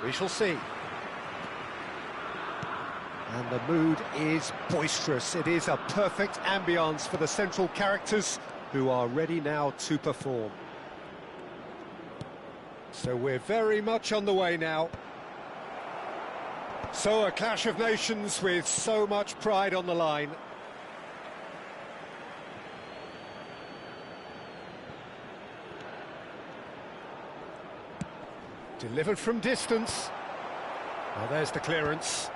We shall see. And the mood is boisterous. It is a perfect ambience for the central characters who are ready now to perform. So we're very much on the way now. So a clash of nations with so much pride on the line. Delivered from distance. Well, there's the clearance.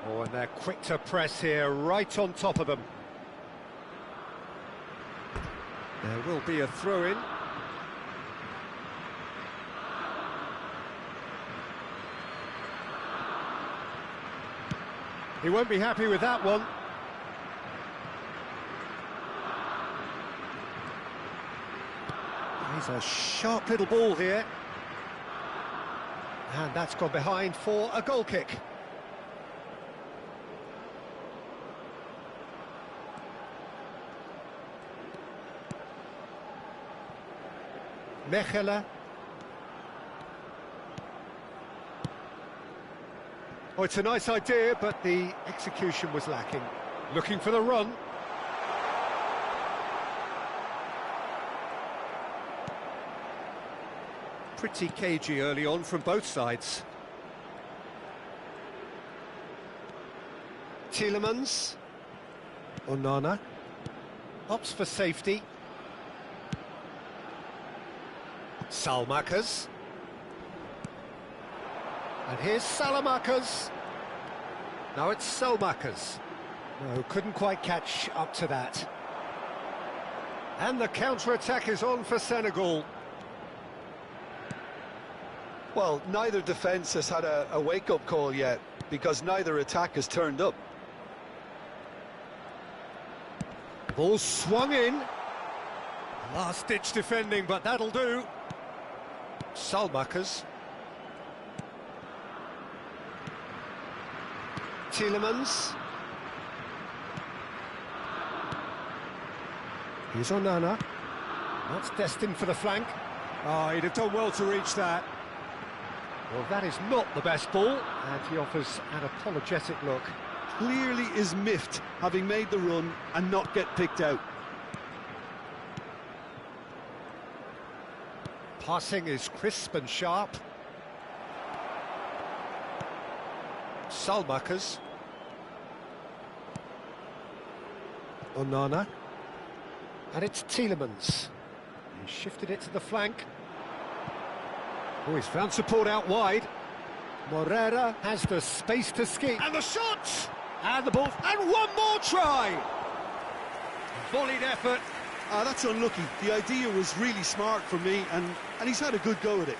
Oh, and they're quick to press here, right on top of them. There will be a throw-in. He won't be happy with that one. He's a sharp little ball here. And that's gone behind for a goal kick. Mechelen. Oh, it's a nice idea, but the execution was lacking. Looking for the run. Pretty cagey early on from both sides. Tielemans. Onana. Opts for safety. Salmakers. And here's Salamakers. Now it's Salmakers. No, couldn't quite catch up to that. And the counter-attack is on for Senegal. Well, neither defence has had a wake-up call yet, because neither attack has turned up. Ball swung in. Last-ditch defending, but that'll do. Salmakers. Tielemans. Here's Onana. That's destined for the flank. Oh, he'd have done well to reach that. Well, that is not the best ball, and he offers an apologetic look. Clearly is miffed, having made the run and not get picked out. Passing is crisp and sharp. Salmakers. Onana. And it's Tielemans. He shifted it to the flank. Oh, he's found support out wide. Morera has the space to ski. And the shot! And the ball. And one more try! Volleyed effort. That's unlucky. The idea was really smart for me, and he's had a good go at it.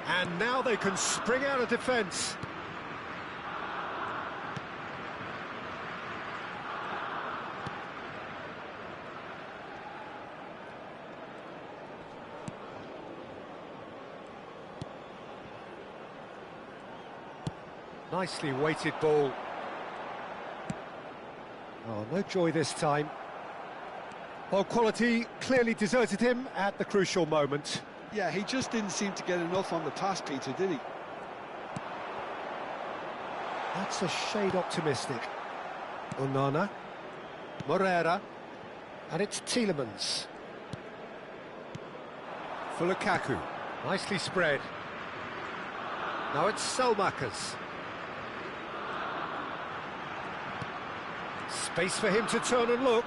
And now they can spring out of defence. Nicely weighted ball. Oh, no joy this time. Well, quality clearly deserted him at the crucial moment. Yeah, he just didn't seem to get enough on the pass, Peter, did he? That's a shade optimistic. Onana. Morera. And it's Tielemans. For Lukaku. Nicely spread. Now it's Salmakers. Space for him to turn and look.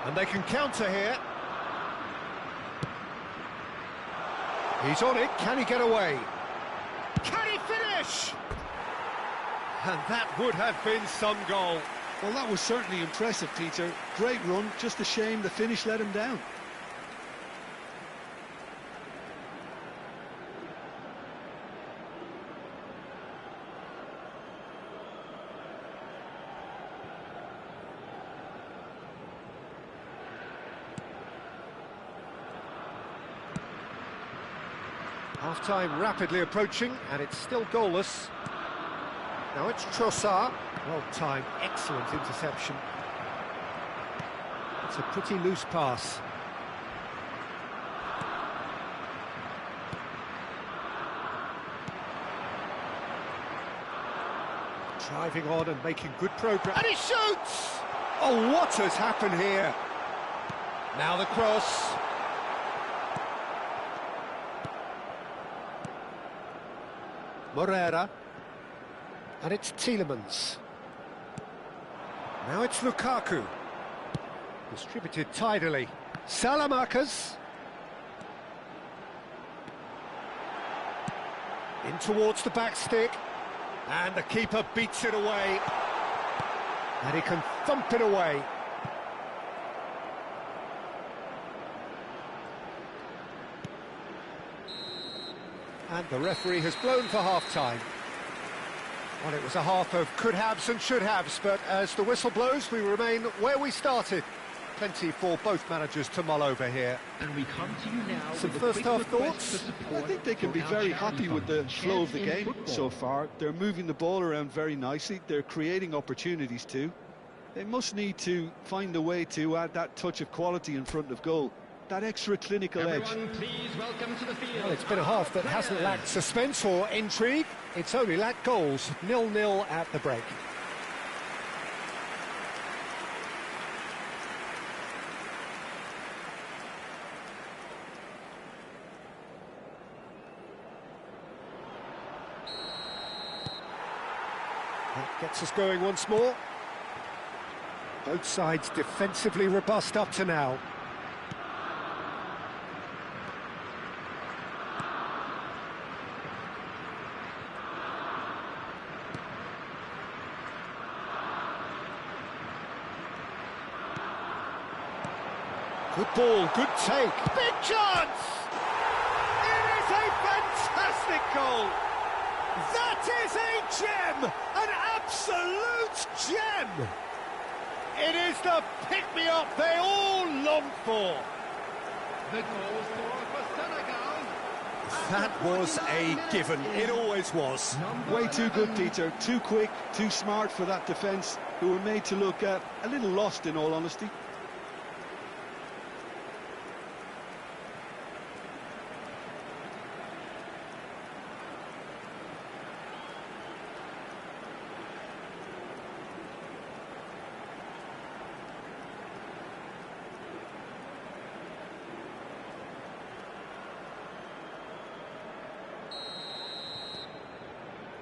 And they can counter here. He's on it. Can he get away? Can he finish? And that would have been some goal. Well, that was certainly impressive, Peter. Great run. Just a shame the finish let him down. Half-time rapidly approaching, and it's still goalless. Now it's Trossard. Well-timed, excellent interception. It's a pretty loose pass. Driving on and making good progress. And he shoots! Oh, what has happened here? Now the cross. Morera. And it's Tielemans. Now it's Lukaku. Distributed tidily. Salamakers. In towards the back stick. And the keeper beats it away. And he can thump it away. And the referee has blown for half-time. Well, it was a half of could-haves and should-haves, but as the whistle blows, we remain where we started. Plenty for both managers to mull over here. And we come to you now. Some first-half thoughts? I think they can be very happy with the flow of the game so far. They're moving the ball around very nicely. They're creating opportunities too. They must need to find a way to add that touch of quality in front of goal. That extra clinical edge. Please welcome to the field. Well, it's been a half that hasn't lacked suspense or intrigue. It's only lacked goals. 0-0 at the break. That gets us going once more. Both sides defensively robust up to now. Good ball, good take. Big chance! It is a fantastic goal! That is a gem! An absolute gem! It is the pick-me-up they all long for. The goal scorer for Senegal. That was a given. It always was. Way too good, Peter. Too quick, too smart for that defence, who were made to look a little lost, in all honesty.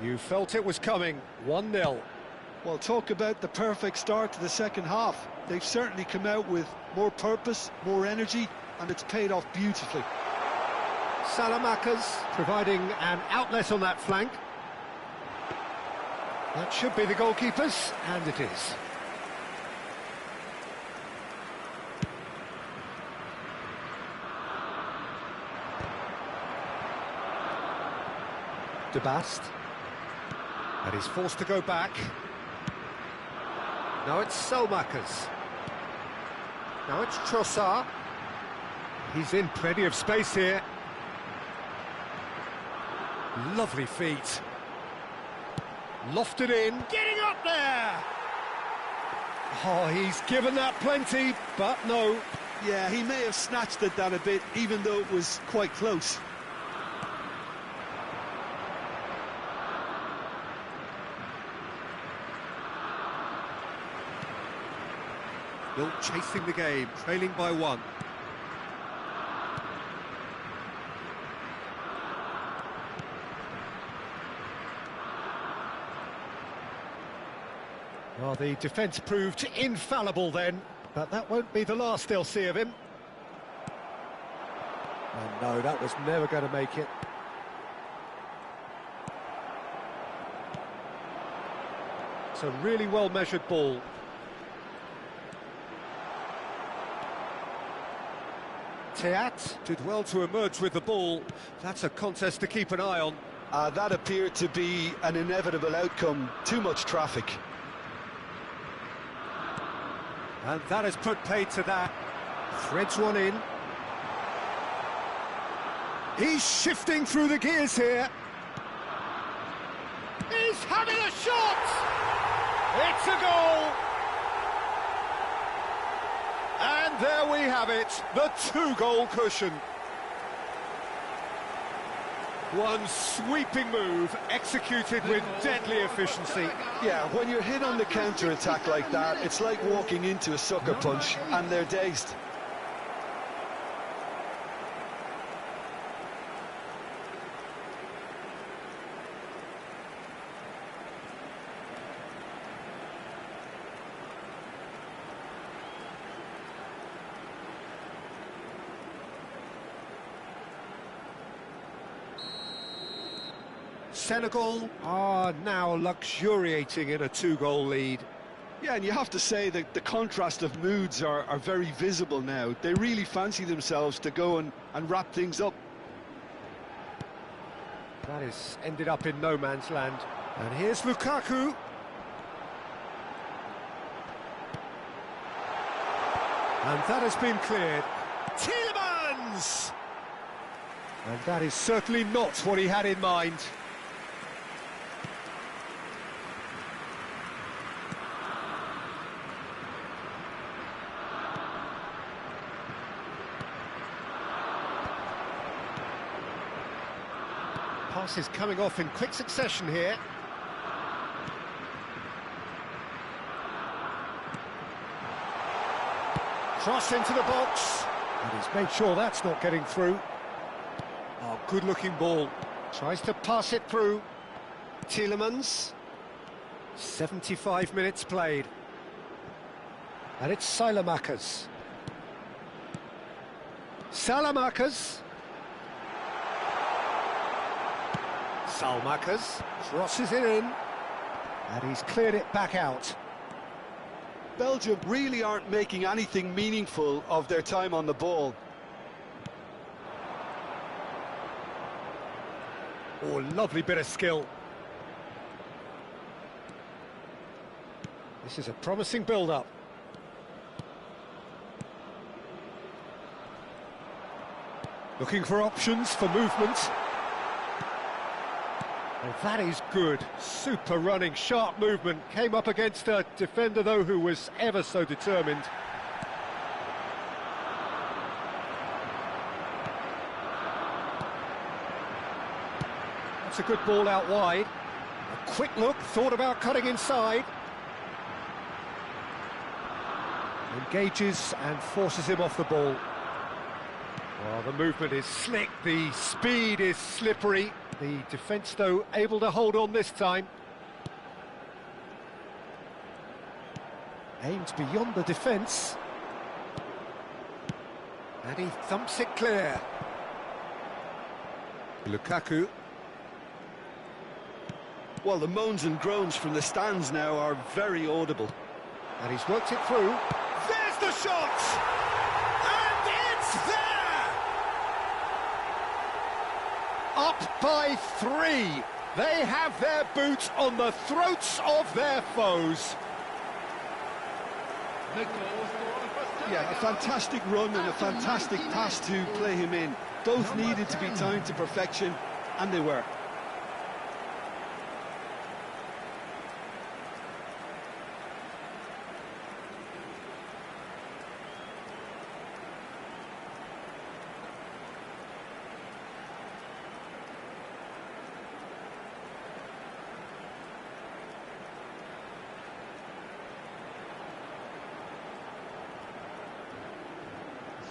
You felt it was coming. 1-0. Well, talk about the perfect start to the second half. They've certainly come out with more purpose, more energy, and it's paid off beautifully. Salamakers providing an outlet on that flank. That should be the goalkeepers, and it is. De Bast. And he's forced to go back. Now it's Selmakers. Now it's Trossard. He's in plenty of space here. Lovely feet. Lofted in. Getting up there! Oh, he's given that plenty, but no. Yeah, he may have snatched at that a bit, even though it was quite close. Still chasing the game, trailing by 1. Well, the defence proved infallible then, but that won't be the last they'll see of him. Oh no, that was never going to make it. It's a really well-measured ball. Teat did well to emerge with the ball. That's a contest to keep an eye on. That appeared to be an inevitable outcome. Too much traffic. And that has put paid to that. Threads one in. He's shifting through the gears here. He's having a shot! It's a goal! And there we have it, the 2-goal cushion. One sweeping move, executed with deadly efficiency. Yeah, when you're hit on the counter-attack like that, it's like walking into a sucker punch, and they're dazed. Senegal are now luxuriating in a 2-goal lead. Yeah, and you have to say that the contrast of moods are very visible now. They really fancy themselves to go and wrap things up. That has ended up in no man's land. And here's Lukaku. And that has been cleared. Tielemans! And that is certainly not what he had in mind. Passes coming off in quick succession here. Cross into the box. And he's made sure that's not getting through. Oh, good-looking ball. Tries to pass it through. Tielemans. 75 minutes played. And it's Salamakas. Salamakas. Salmakas crosses it in, and he's cleared it back out. Belgium really aren't making anything meaningful of their time on the ball. Oh, lovely bit of skill. This is a promising build-up. Looking for options for movement. And that is good. Super running, sharp movement. Came up against a defender, though, who was ever so determined. That's a good ball out wide. A quick look, thought about cutting inside. Engages and forces him off the ball. Well, the movement is slick, the speed is slippery. The defence, though, able to hold on this time. Aims beyond the defence. And he thumps it clear. Lukaku. Well, the moans and groans from the stands now are very audible. And he's worked it through. There's the shot! And it's there! Up by 3. They have their boots on the throats of their foes. The goal scorer for Senegal. Yeah, a fantastic run and a fantastic pass to play him in. Both needed to be timed to perfection, and they were.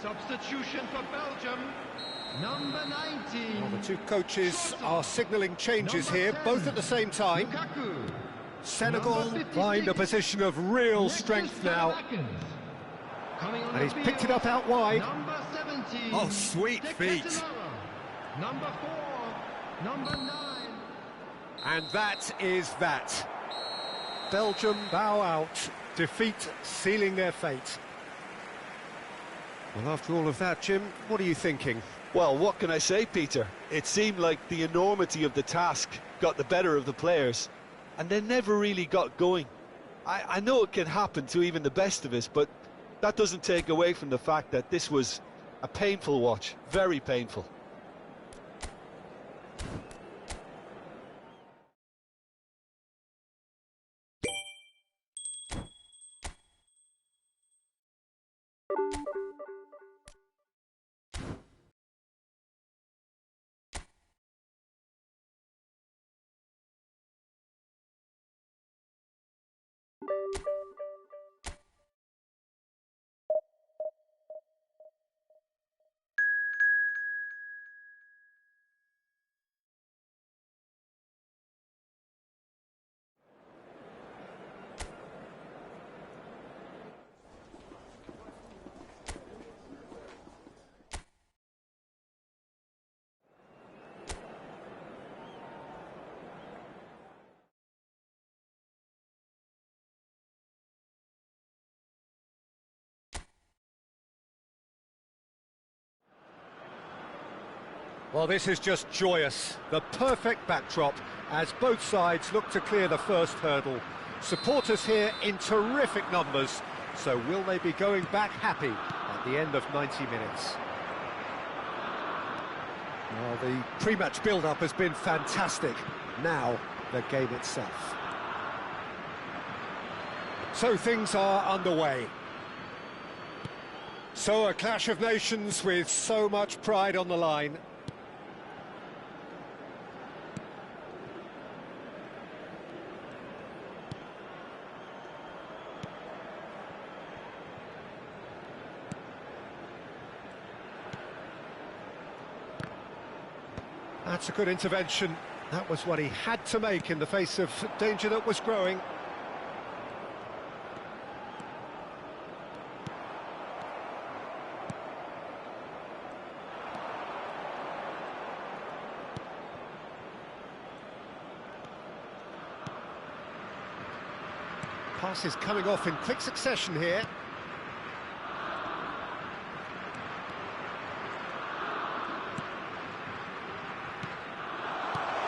Substitution for Belgium, number 19. Well, the two coaches are signalling changes here, both at the same time. Lukaku. Senegal find a position of real strength now. And he's picked it up out wide. Number 17. Oh, sweet feet. Number 4, number 9. And that is that. Belgium bow out, defeat sealing their fate. Well, after all of that, Jim, what are you thinking? Well, what can I say, Peter? It seemed like the enormity of the task got the better of the players, and they never really got going. I know it can happen to even the best of us, but that doesn't take away from the fact that this was a painful watch, very painful. Well, this is just joyous. The perfect backdrop as both sides look to clear the first hurdle. Supporters here in terrific numbers. So will they be going back happy at the end of 90 minutes? Well, the pre-match build-up has been fantastic. Now, the game itself. So things are underway. So a clash of nations with so much pride on the line. That's a good intervention. That was what he had to make in the face of danger that was growing. Passes coming off in quick succession here.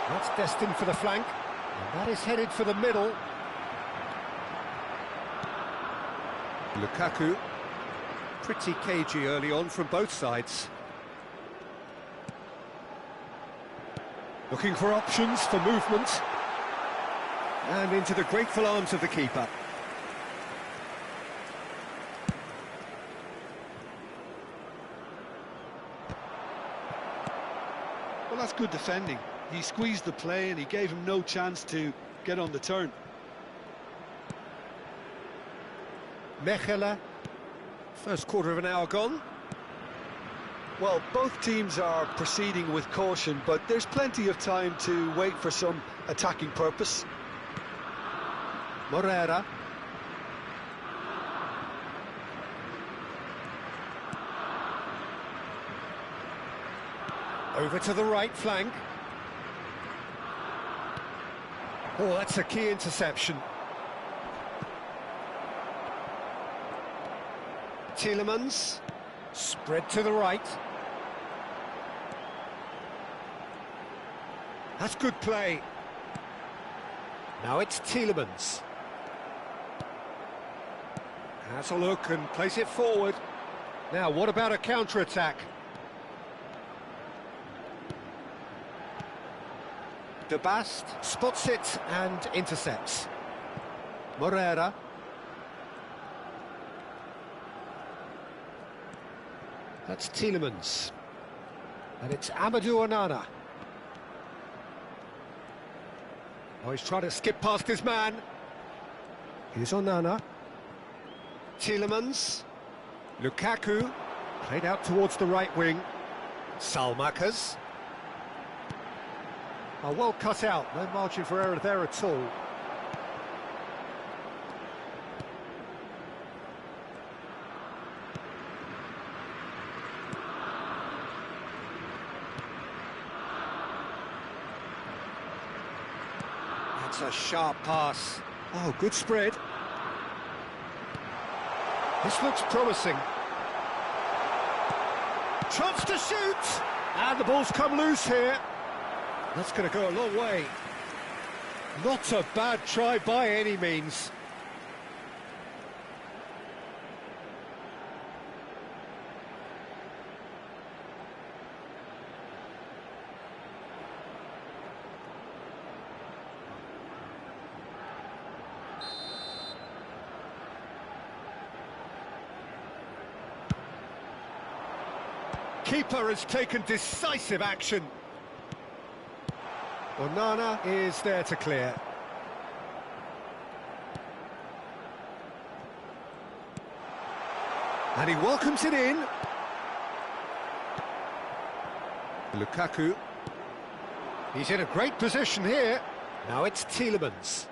That's destined for the flank, and that is headed for the middle. Lukaku, pretty cagey early on from both sides. Looking for options for movement. And into the grateful arms of the keeper. Well, that's good defending. He squeezed the play and he gave him no chance to get on the turn. Mechelen, first quarter of an hour gone. Well, both teams are proceeding with caution, but there's plenty of time to wait for some attacking purpose. Morera. Over to the right flank. Oh, that's a key interception. Tielemans, spread to the right. That's good play. Now it's Tielemans. Has a look and plays it forward. Now, what about a counter-attack? De Bast spots it and intercepts. Morera. That's Tielemans. And it's Amadou Onana. Oh, he's trying to skip past his man. Here's Onana. Tielemans. Lukaku. Played out towards the right wing. Salmakas. Oh, well cut out. No margin for error there at all. That's a sharp pass. Oh, good spread. This looks promising. Chance to shoot! And the ball's come loose here. That's going to go a long way. Not a bad try by any means. Keeper has taken decisive action. Onana is there to clear. And he welcomes it in. Lukaku. He's in a great position here. Now it's Tielemans.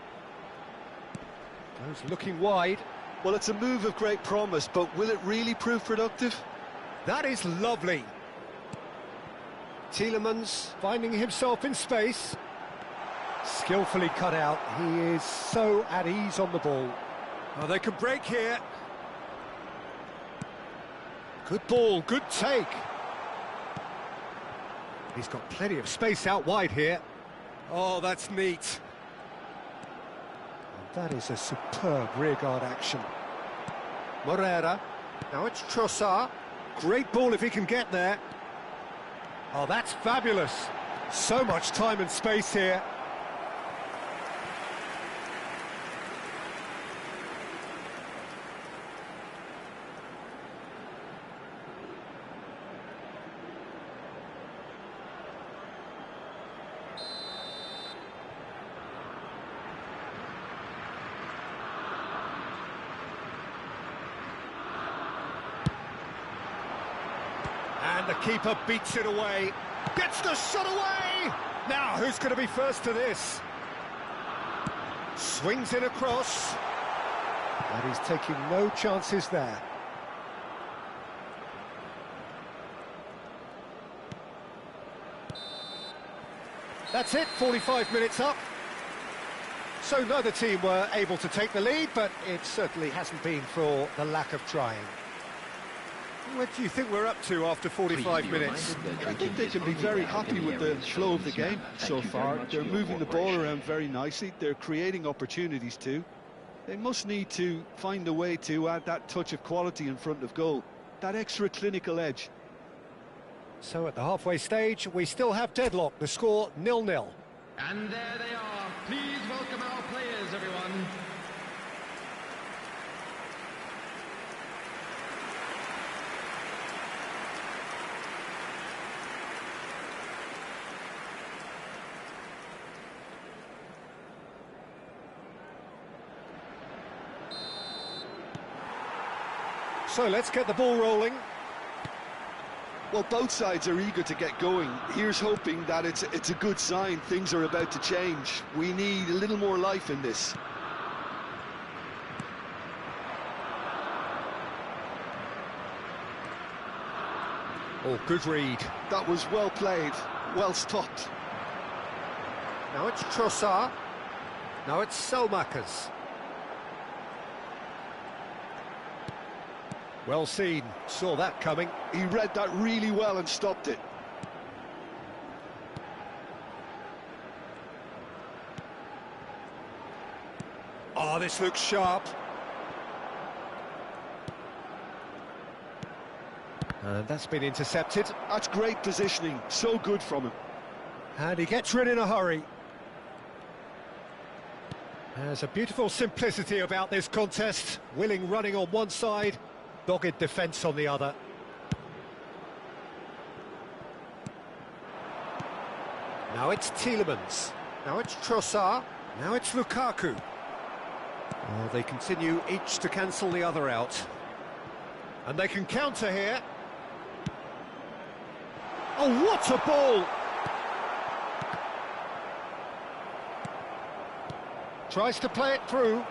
Goes looking wide. Well, it's a move of great promise, but will it really prove productive? That is lovely. Tielemans finding himself in space. Skillfully cut out. He is so at ease on the ball. Oh, they can break here. Good ball, good take. He's got plenty of space out wide here. Oh, that's neat. And that is a superb rearguard action. Morera. Now it's Trossard. Great ball if he can get there. Oh, that's fabulous. So much time and space here. And the keeper beats it away. Gets the shot away! Now, who's going to be first to this? Swings it across. And he's taking no chances there. That's it, 45 minutes up. So neither team were able to take the lead, but it certainly hasn't been for the lack of trying. What do you think we're up to after 45 minutes? I think they can be very happy with the flow of the game so far. They're moving the ball around very nicely. They're creating opportunities too. They must need to find a way to add that touch of quality in front of goal, that extra clinical edge. So at the halfway stage, we still have deadlock. The score 0-0. And there they are. Please welcome our players, everyone. So let's get the ball rolling. Well, both sides are eager to get going. Here's hoping that it's a good sign. Things are about to change. We need a little more life in this. Oh, good read. That was well played, well stopped. Now it's Trossard. Now it's Selmakers. Well seen, saw that coming. He read that really well and stopped it. Oh, this looks sharp. And that's been intercepted. That's great positioning, so good from him. And he gets rid in a hurry. There's a beautiful simplicity about this contest. Willing running on one side, dogged defence on the other. Now it's Tielemans. Now it's Trossard. Now it's Lukaku. Oh, they continue each to cancel the other out. And they can counter here. Oh, what a ball! Tries to play it through.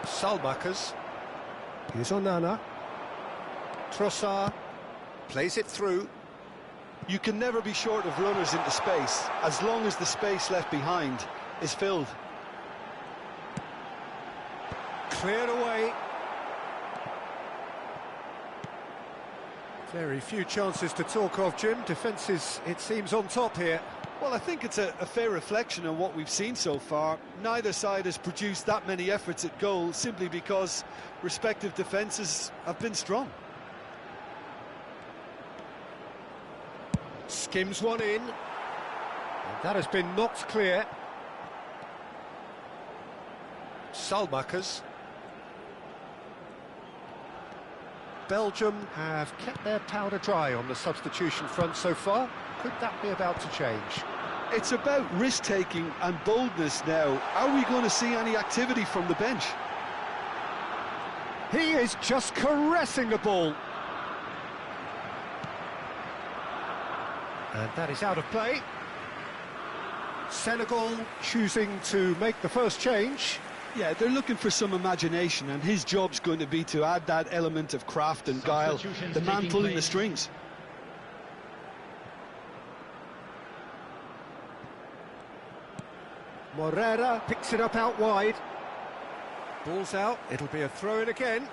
Selmakers. Here's Onana. Trossard plays it through. You can never be short of runners into space, as long as the space left behind is filled. Cleared away. Very few chances to talk of, Jim. Defence is, it seems, on top here. Well, I think it's a fair reflection on what we've seen so far. Neither side has produced that many efforts at goal simply because respective defences have been strong. Skims one in. And that has been knocked clear. Selmakers. Belgium have kept their powder dry on the substitution front so far. Could that be about to change? It's about risk-taking and boldness now. Are we going to see any activity from the bench? He is just caressing the ball. And that is out of play. Senegal choosing to make the first change. Yeah, they're looking for some imagination, and his job's going to be to add that element of craft and guile, the man pulling the strings. Morera picks it up out wide. Ball's out, it'll be a throw-in again.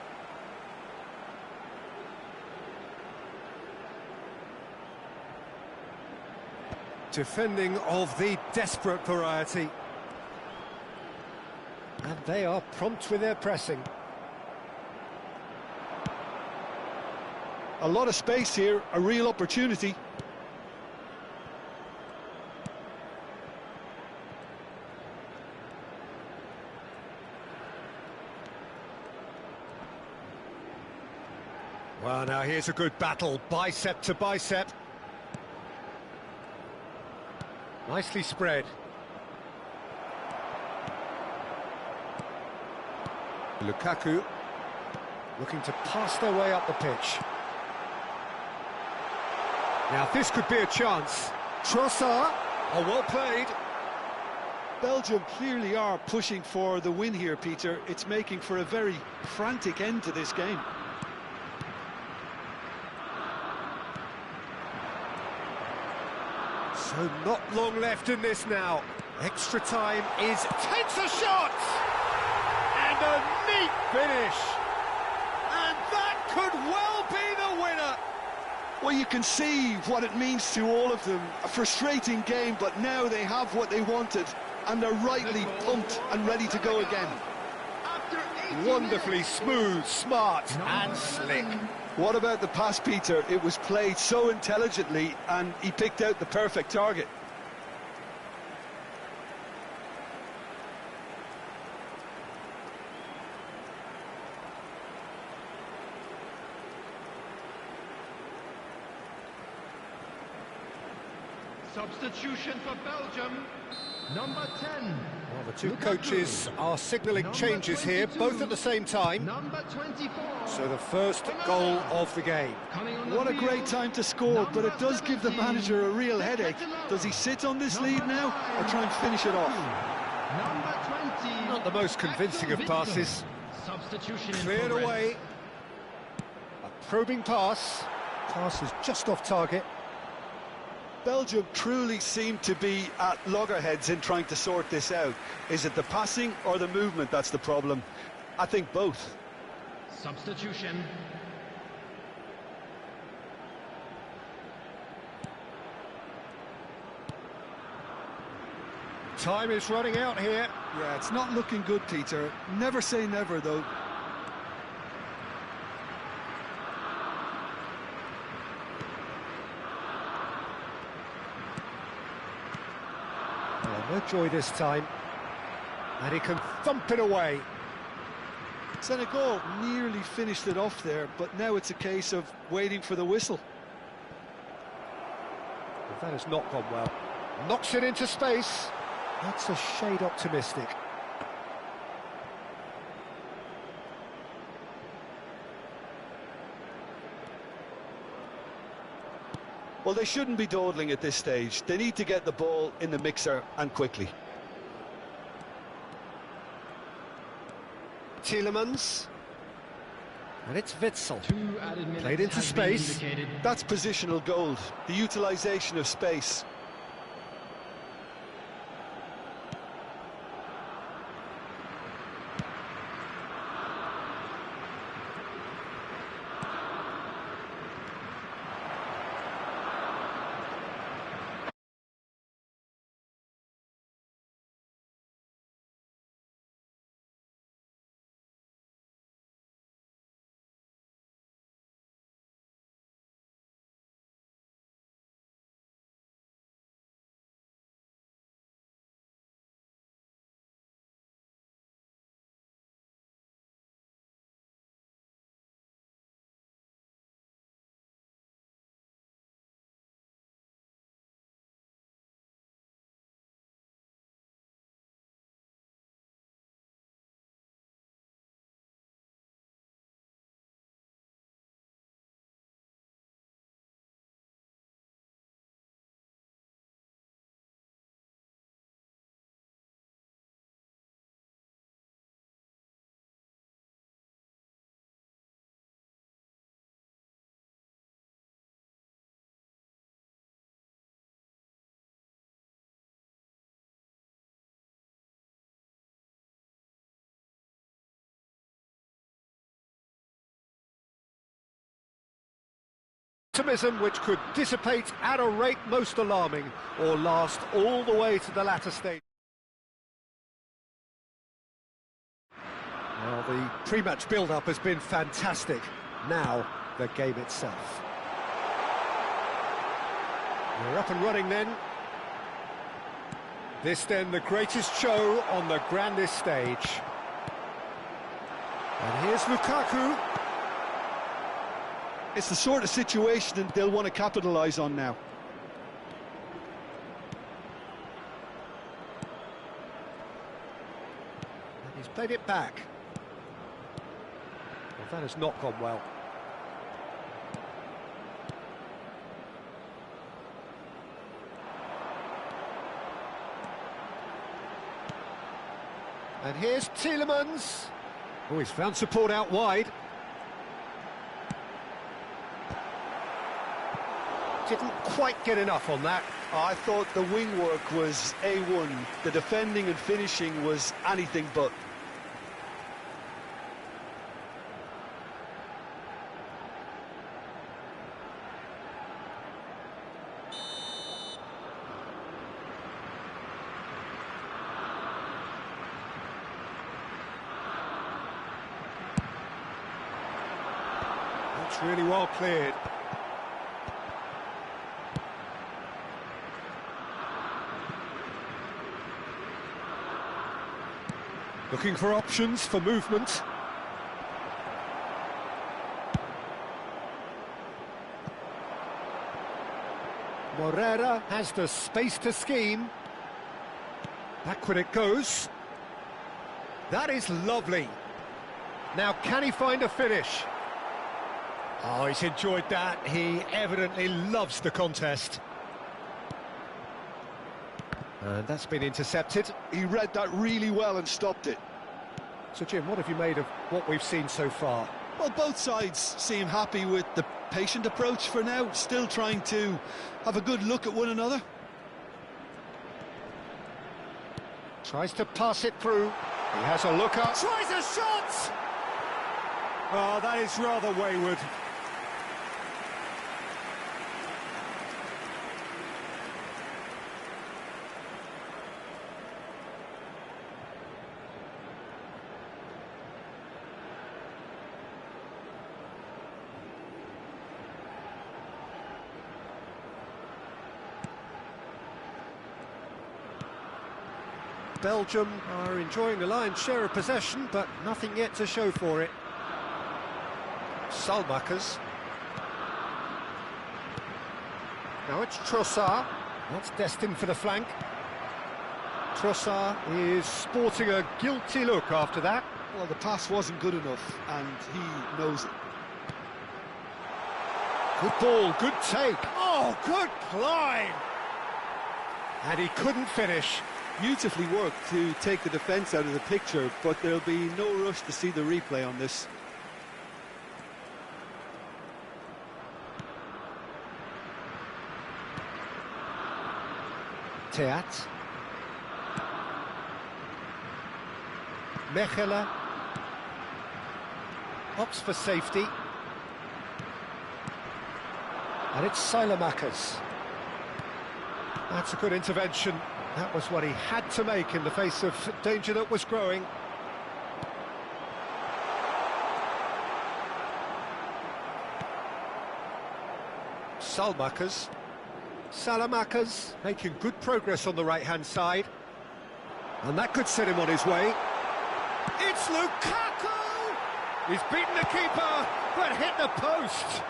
Defending of the desperate variety. And they are prompt with their pressing. A lot of space here, a real opportunity. Well, now here's a good battle, bicep to bicep. Nicely spread. Lukaku looking to pass their way up the pitch. Now this could be a chance. Trossard, oh, well played. Belgium clearly are pushing for the win here, Peter. It's making for a very frantic end to this game. So not long left in this now. Extra time is... takes a shot! And a neat finish! And that could well be the winner! Well, you can see what it means to all of them. A frustrating game, but now they have what they wanted, and they're rightly pumped and ready to go again. Wonderfully smooth, smart and slick. What about the pass, Peter? It was played so intelligently, and he picked out the perfect target. Substitution for Belgium. Number 10. Well, the two coaches are signalling changes here, both at the same time. Number 24. So the first goal of the game. What a great time to score, but it does give the manager a real headache. Does he sit on this lead now, or try and finish it off? Number 20. Not the most convincing of passes. Substitution Cleared away. A probing pass. Pass is just off target. Belgium truly seem to be at loggerheads in trying to sort this out. Is it the passing or the movement that's the problem? I think both. Substitution. Time is running out here. Yeah, it's not looking good, Peter. Never say never, though. Well, no joy this time. And he can thump it away. Senegal nearly finished it off there, but now it's a case of waiting for the whistle. Well, that has not gone well. Knocks it into space. That's a shade optimistic. Well, they shouldn't be dawdling at this stage. They need to get the ball in the mixer, and quickly. Tielemans. And it's Witsel. 2 added minutes Played into has been space. indicated. That's positional gold, the utilisation of space. Optimism which could dissipate at a rate most alarming or last all the way to the latter stage. Well, the pre-match build-up has been fantastic. Now, the game itself. We're up and running then. This then the greatest show on the grandest stage. And here's Lukaku. It's the sort of situation that they'll want to capitalise on now. And he's played it back. Well, that has not gone well. And here's Tielemans. Oh, he's found support out wide. Didn't quite get enough on that. I thought the wing work was A1. The defending and finishing was anything but. That's really well cleared. Looking for options for movement. Moreira has the space to scheme. Backward it goes. That is lovely. Now, can he find a finish? Oh, he's enjoyed that. He evidently loves the contest. And that's been intercepted. He read that really well and stopped it. So, Jim, what have you made of what we've seen so far? Well, both sides seem happy with the patient approach for now, still trying to have a good look at one another. Tries to pass it through. He has a look up. Tries a shot! Oh, that is rather wayward. Belgium are enjoying the lion's share of possession, but nothing yet to show for it. Salmakers. Now it's Trossard. That's destined for the flank. Trossard is sporting a guilty look after that. Well, the pass wasn't good enough, and he knows it. Good ball, good take. Oh, good climb! And he couldn't finish. Beautifully worked to take the defence out of the picture, but there'll be no rush to see the replay on this. Teat. Mechela. Opts for safety. And it's Salmakers. That's a good intervention. That was what he had to make in the face of danger that was growing. Salmakers. Salamakers making good progress on the right-hand side. And that could set him on his way. It's Lukaku! He's beaten the keeper, but hit the post.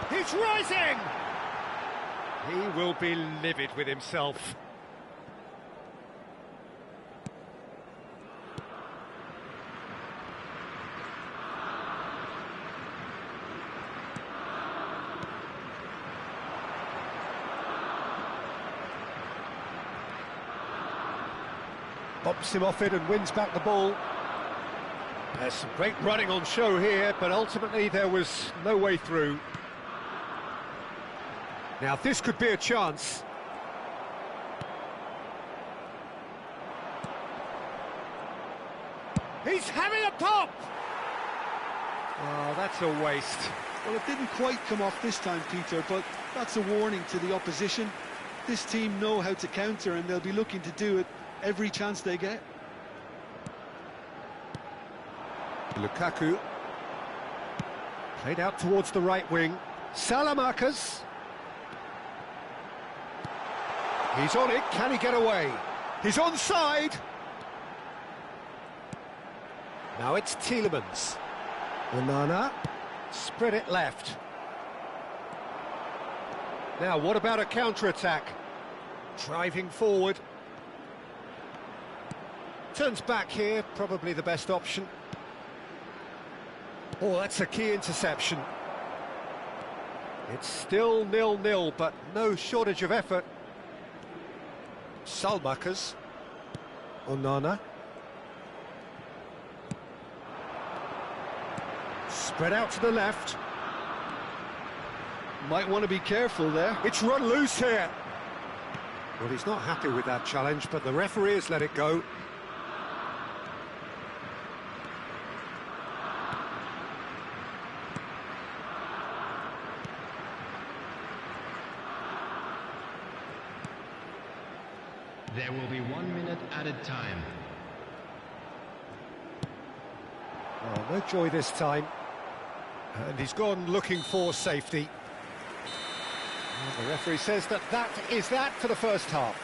He's rising! He will be livid with himself. Bumps him off it and wins back the ball. There's some great running on show here, but ultimately there was no way through. Now this could be a chance. He's having a pop! Oh, that's a waste. Well, it didn't quite come off this time, Peter, but that's a warning to the opposition. This team know how to counter, and they'll be looking to do it every chance they get. Lukaku. Played out towards the right wing. Salamakers. He's on it, can he get away? He's onside! Now it's Tielemans. Onana. Spread it left. Now, what about a counter-attack? Driving forward. Turns back here, probably the best option. Oh, that's a key interception. It's still 0-0, but no shortage of effort. Salmakers. Onana. Spread out to the left. Might want to be careful there. It's run loose here. Well, he's not happy with that challenge, but the referee has let it go. There will be 1 minute added time. Oh, no joy this time. And he's gone looking for safety. And the referee says that is that for the first half.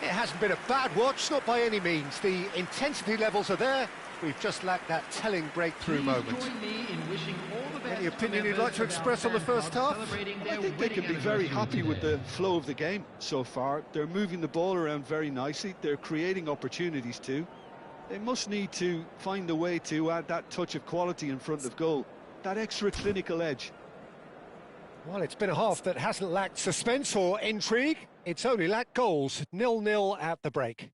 It hasn't been a bad watch, not by any means. The intensity levels are there. We've just lacked that telling breakthrough moment. Any opinion you'd like to express on the first half? I think they can be very happy with the flow of the game so far. They're moving the ball around very nicely. They're creating opportunities too. They must need to find a way to add that touch of quality in front of goal, that extra clinical edge. Well, it's been a half that hasn't lacked suspense or intrigue. It's only lacked goals. 0-0 at the break.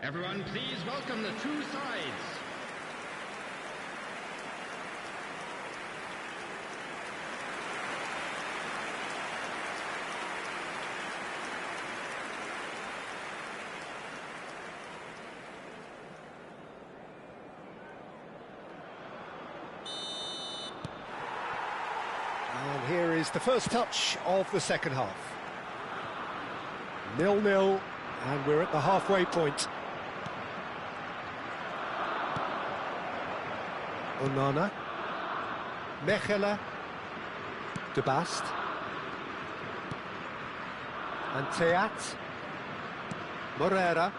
Everyone, please welcome the two sides. And here is the first touch of the second half. 0-0, and we're at the halfway point. Onana. Mechelen. De Bast. And Teat. Morera.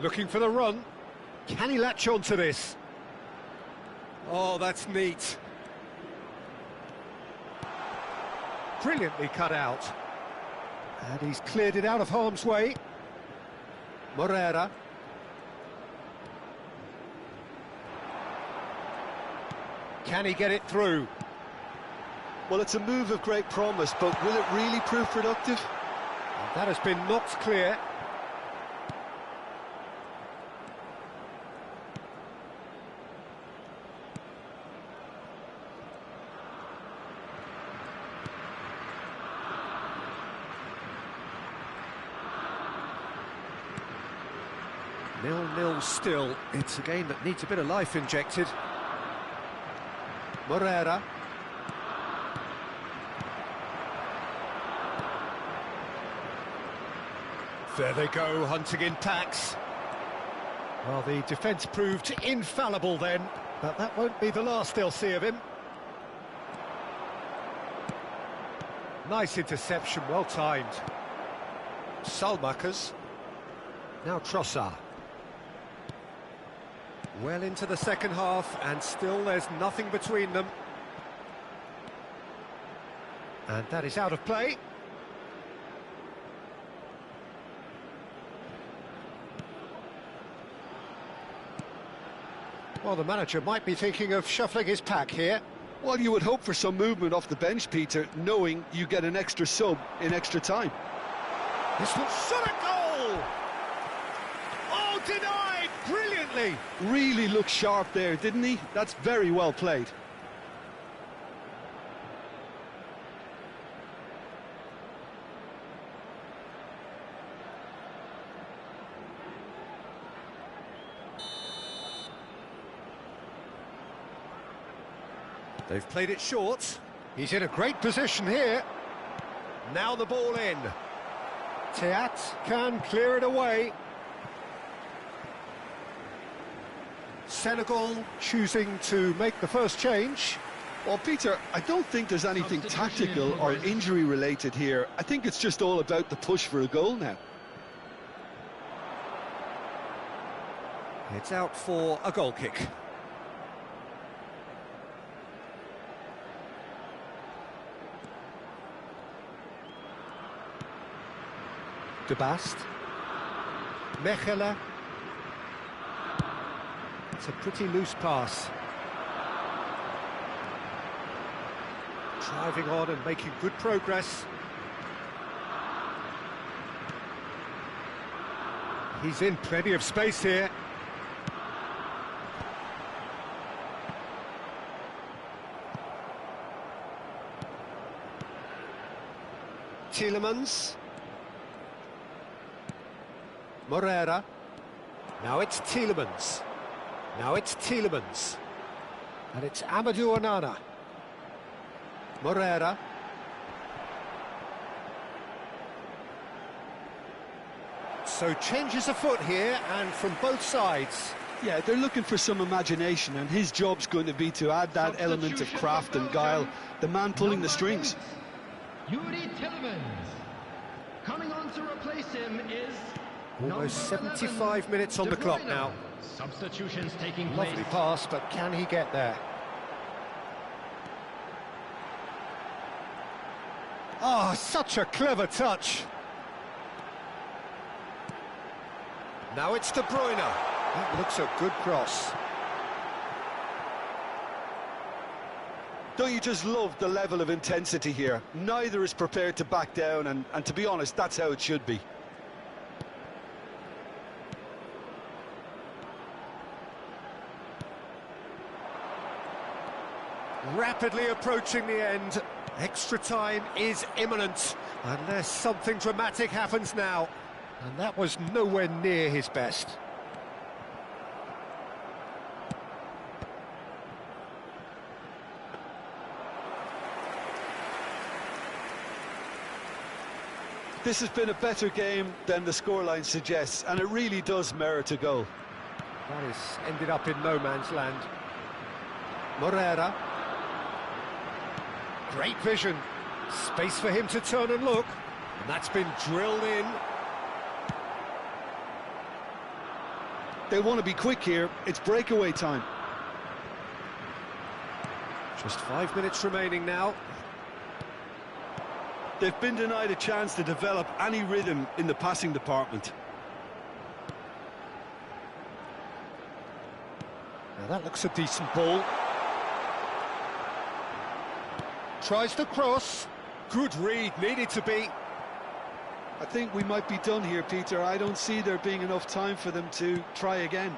Looking for the run. Can he latch on to this? Oh, that's neat. Brilliantly cut out. And he's cleared it out of harm's way. Morera. Can he get it through? Well, it's a move of great promise, but will it really prove productive? That has been knocked clear. Nil-nil still. It's a game that needs a bit of life injected. Morera. There they go, hunting in packs. Well, the defence proved infallible then, but that won't be the last they'll see of him. Nice interception, well timed. Salmakers. Now Trossard. Well into the second half, and still there's nothing between them. And that is out of play. Well, the manager might be thinking of shuffling his pack here. Well, you would hope for some movement off the bench, Peter, knowing you get an extra sub in extra time. This looks Senegal! Oh, denied brilliantly! Really looked sharp there, didn't he? That's very well played. They've played it short. He's in a great position here. Now the ball in. Teat can clear it away. Senegal choosing to make the first change. Well, Peter, I don't think there's anything tactical or injury-related here. I think it's just all about the push for a goal now. It's out for a goal kick. De Bast. Mechelen. It's a pretty loose pass. Driving on and making good progress. He's in plenty of space here. Tielemans. Morera. Now it's Tielemans. Now it's Tielemans. And it's Amadou Onana. Morera. So changes afoot here, and from both sides. Yeah, they're looking for some imagination, and his job's going to be to add that element of craft and guile, the man pulling the strings. Yuri Tielemans. Coming on to replace him is Almost 75 minutes on the clock now. Substitutions taking place. Lovely pass, but can he get there? Ah, such a clever touch. Now it's De Bruyne. That looks a good cross. Don't you just love the level of intensity here? Neither is prepared to back down, and to be honest, that's how it should be. Rapidly approaching the end. Extra time is imminent, unless something dramatic happens now. And that was nowhere near his best. This has been a better game than the scoreline suggests, and it really does merit a goal. That has ended up in no man's land. Morera. Great vision. Space for him to turn and look. And that's been drilled in. They want to be quick here. It's breakaway time. Just 5 minutes remaining now. They've been denied a chance to develop any rhythm in the passing department. Now that looks a decent ball. Tries the cross. Good read, needed to be. I think we might be done here, Peter. I don't see there being enough time for them to try again.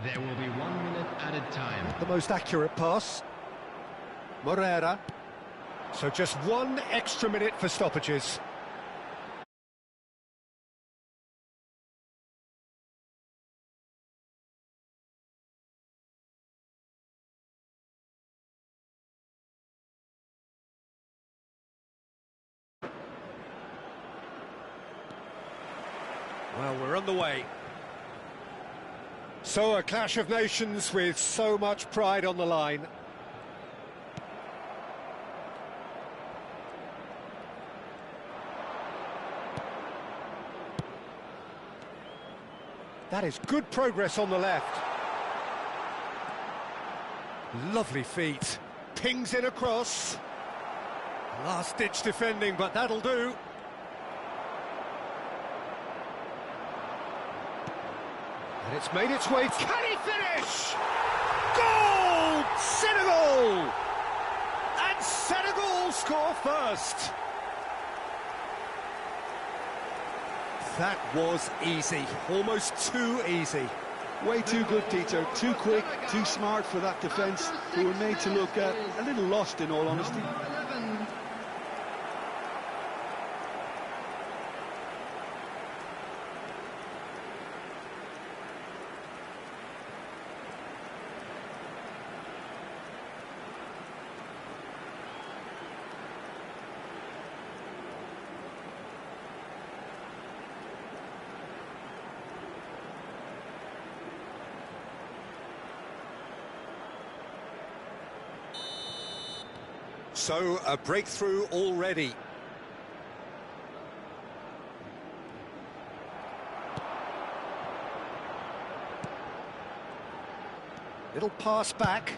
There will be 1 minute added time. The most accurate pass. Morera. So just 1 extra minute for stoppages. Well, we're on the way. So a clash of nations with so much pride on the line. That is good progress on the left. Lovely feet. Pings in across. Last-ditch defending, but that'll do. And it's made its way. Can he finish? Goal! Senegal! And Senegal score first. That was easy, almost too easy. Way too good, Peter. Too quick, too smart for that defence, who were made to look a little lost, in all honesty. Number 11. So, a breakthrough already. Little pass back.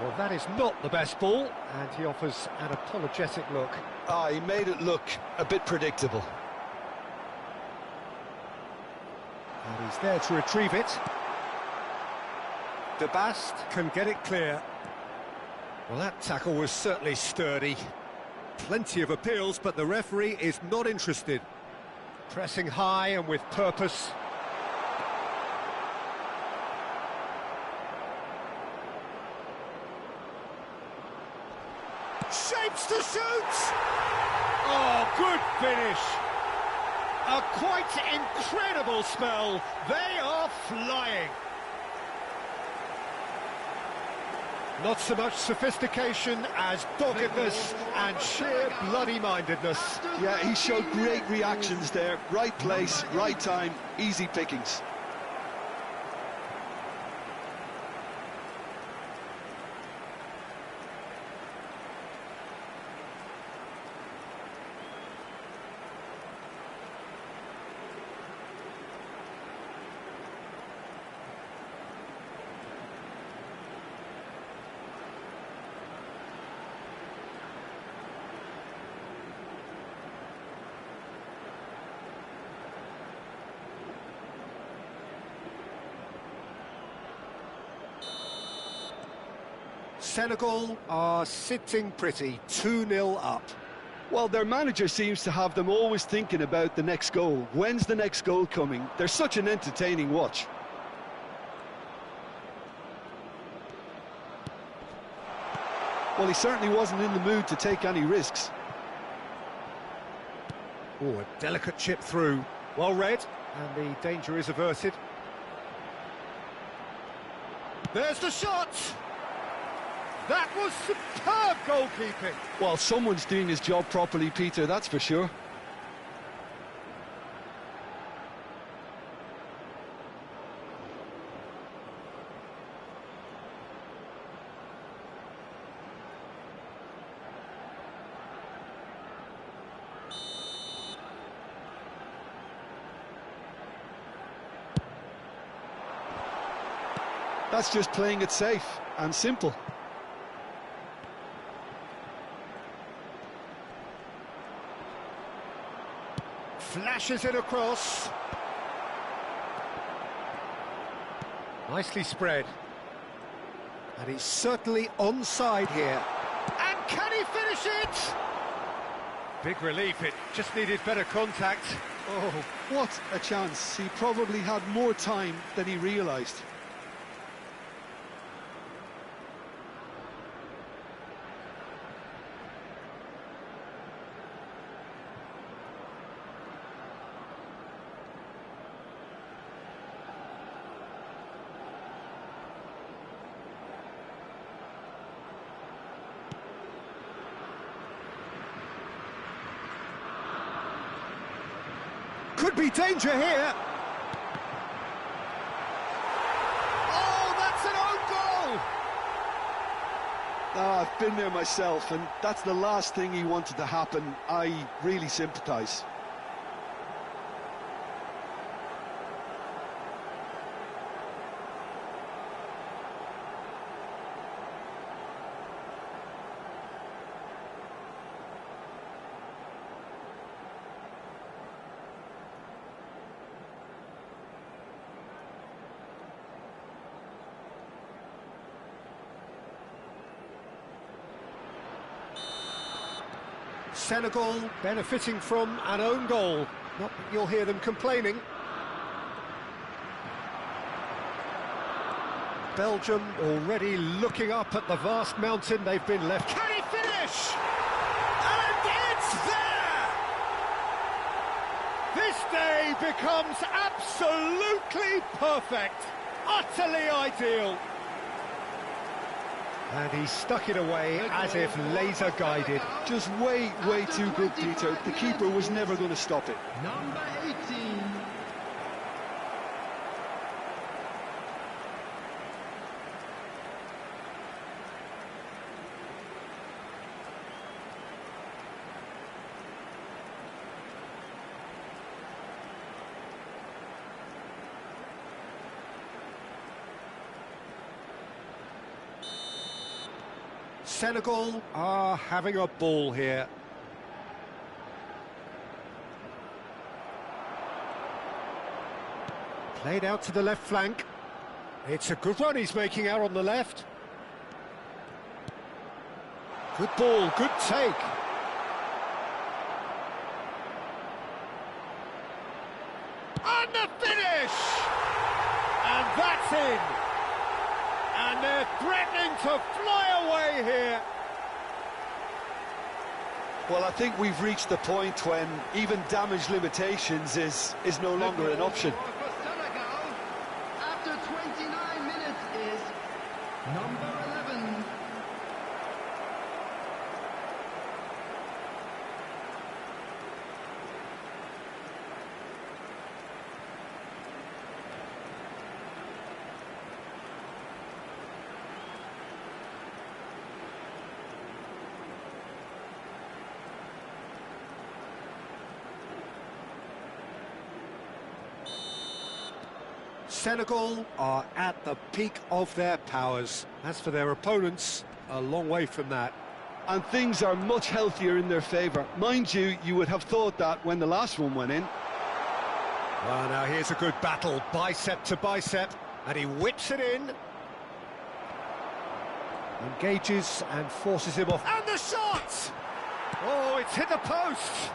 Well, that is not the best ball, and he offers an apologetic look. He made it look a bit predictable. And he's there to retrieve it. De Bast can get it clear. Well, that tackle was certainly sturdy. Plenty of appeals, but the referee is not interested. Pressing high and with purpose. Shapes to shoot! Oh, good finish! A quite incredible spell. They are flying. Not so much sophistication as doggedness and sheer bloody-mindedness. Yeah, he showed great reactions there. Right place, right time, easy pickings. Senegal are sitting pretty, 2-0 up. Well, their manager seems to have them always thinking about the next goal. When's the next goal coming? They're such an entertaining watch. Well, he certainly wasn't in the mood to take any risks. Oh, a delicate chip through. Well read, and the danger is averted. There's the shot! That was superb goalkeeping. Well, someone's doing his job properly, Peter, that's for sure. That's just playing it safe and simple. Flashes it across. Nicely spread. And he's certainly onside here. And can he finish it? Big relief, it just needed better contact. Oh, what a chance. He probably had more time than he realised. Could be danger here. Oh, that's an own goal! I've been there myself, and that's the last thing he wanted to happen. I really sympathise. Senegal benefiting from an own goal. Not that you'll hear them complaining. Belgium already looking up at the vast mountain they've been left. Can he finish? And it's there! This day becomes absolutely perfect, utterly ideal. And he stuck it away as if laser-guided. Just way too good, Peter. The keeper was never going to stop it. Number 18. Senegal are having a ball here. Played out to the left flank. It's a good run he's making out on the left. Good ball, good take. And the finish! And that's in! And they're threatening to fly away here. Well, I think we've reached the point when even damage limitations is no longer an option. For Senegal, after 29 minutes is number 11. Senegal are at the peak of their powers. As for their opponents, a long way from that. And things are much healthier in their favour. Mind you, you would have thought that when the last one went in. Well, now here's a good battle, bicep to bicep, and he whips it in. Engages and forces him off. And the shot! Oh, it's hit the post!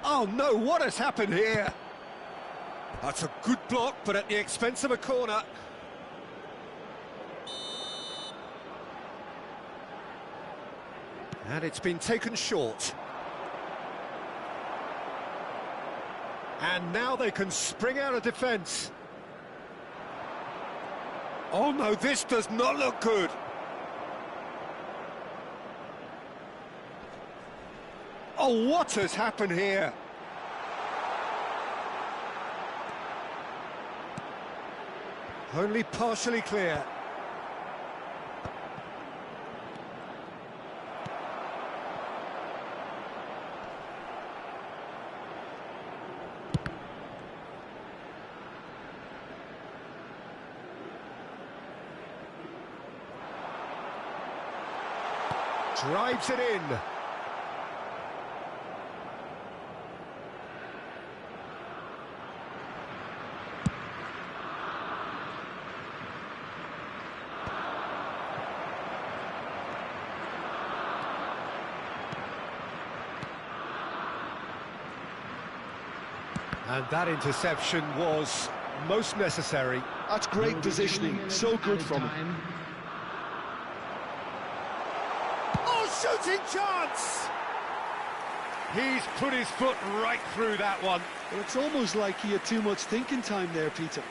Oh no, what has happened here? That's a good block, but at the expense of a corner. And it's been taken short. And now they can spring out of defence. Oh no, this does not look good. Oh, what has happened here? Only partially clear. Drives it in. And that interception was most necessary. That's great positioning, so good from him. Oh, shooting chance! He's put his foot right through that one. But it's almost like he had too much thinking time there, Peter.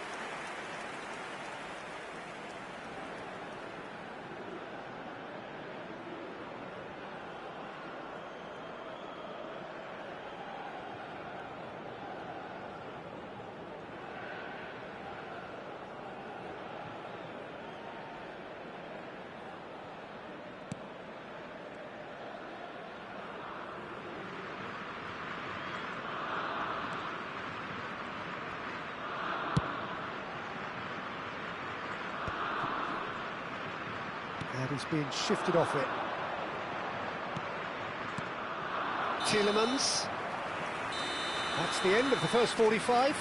And he's being shifted off it. Tielemans. That's the end of the first 45.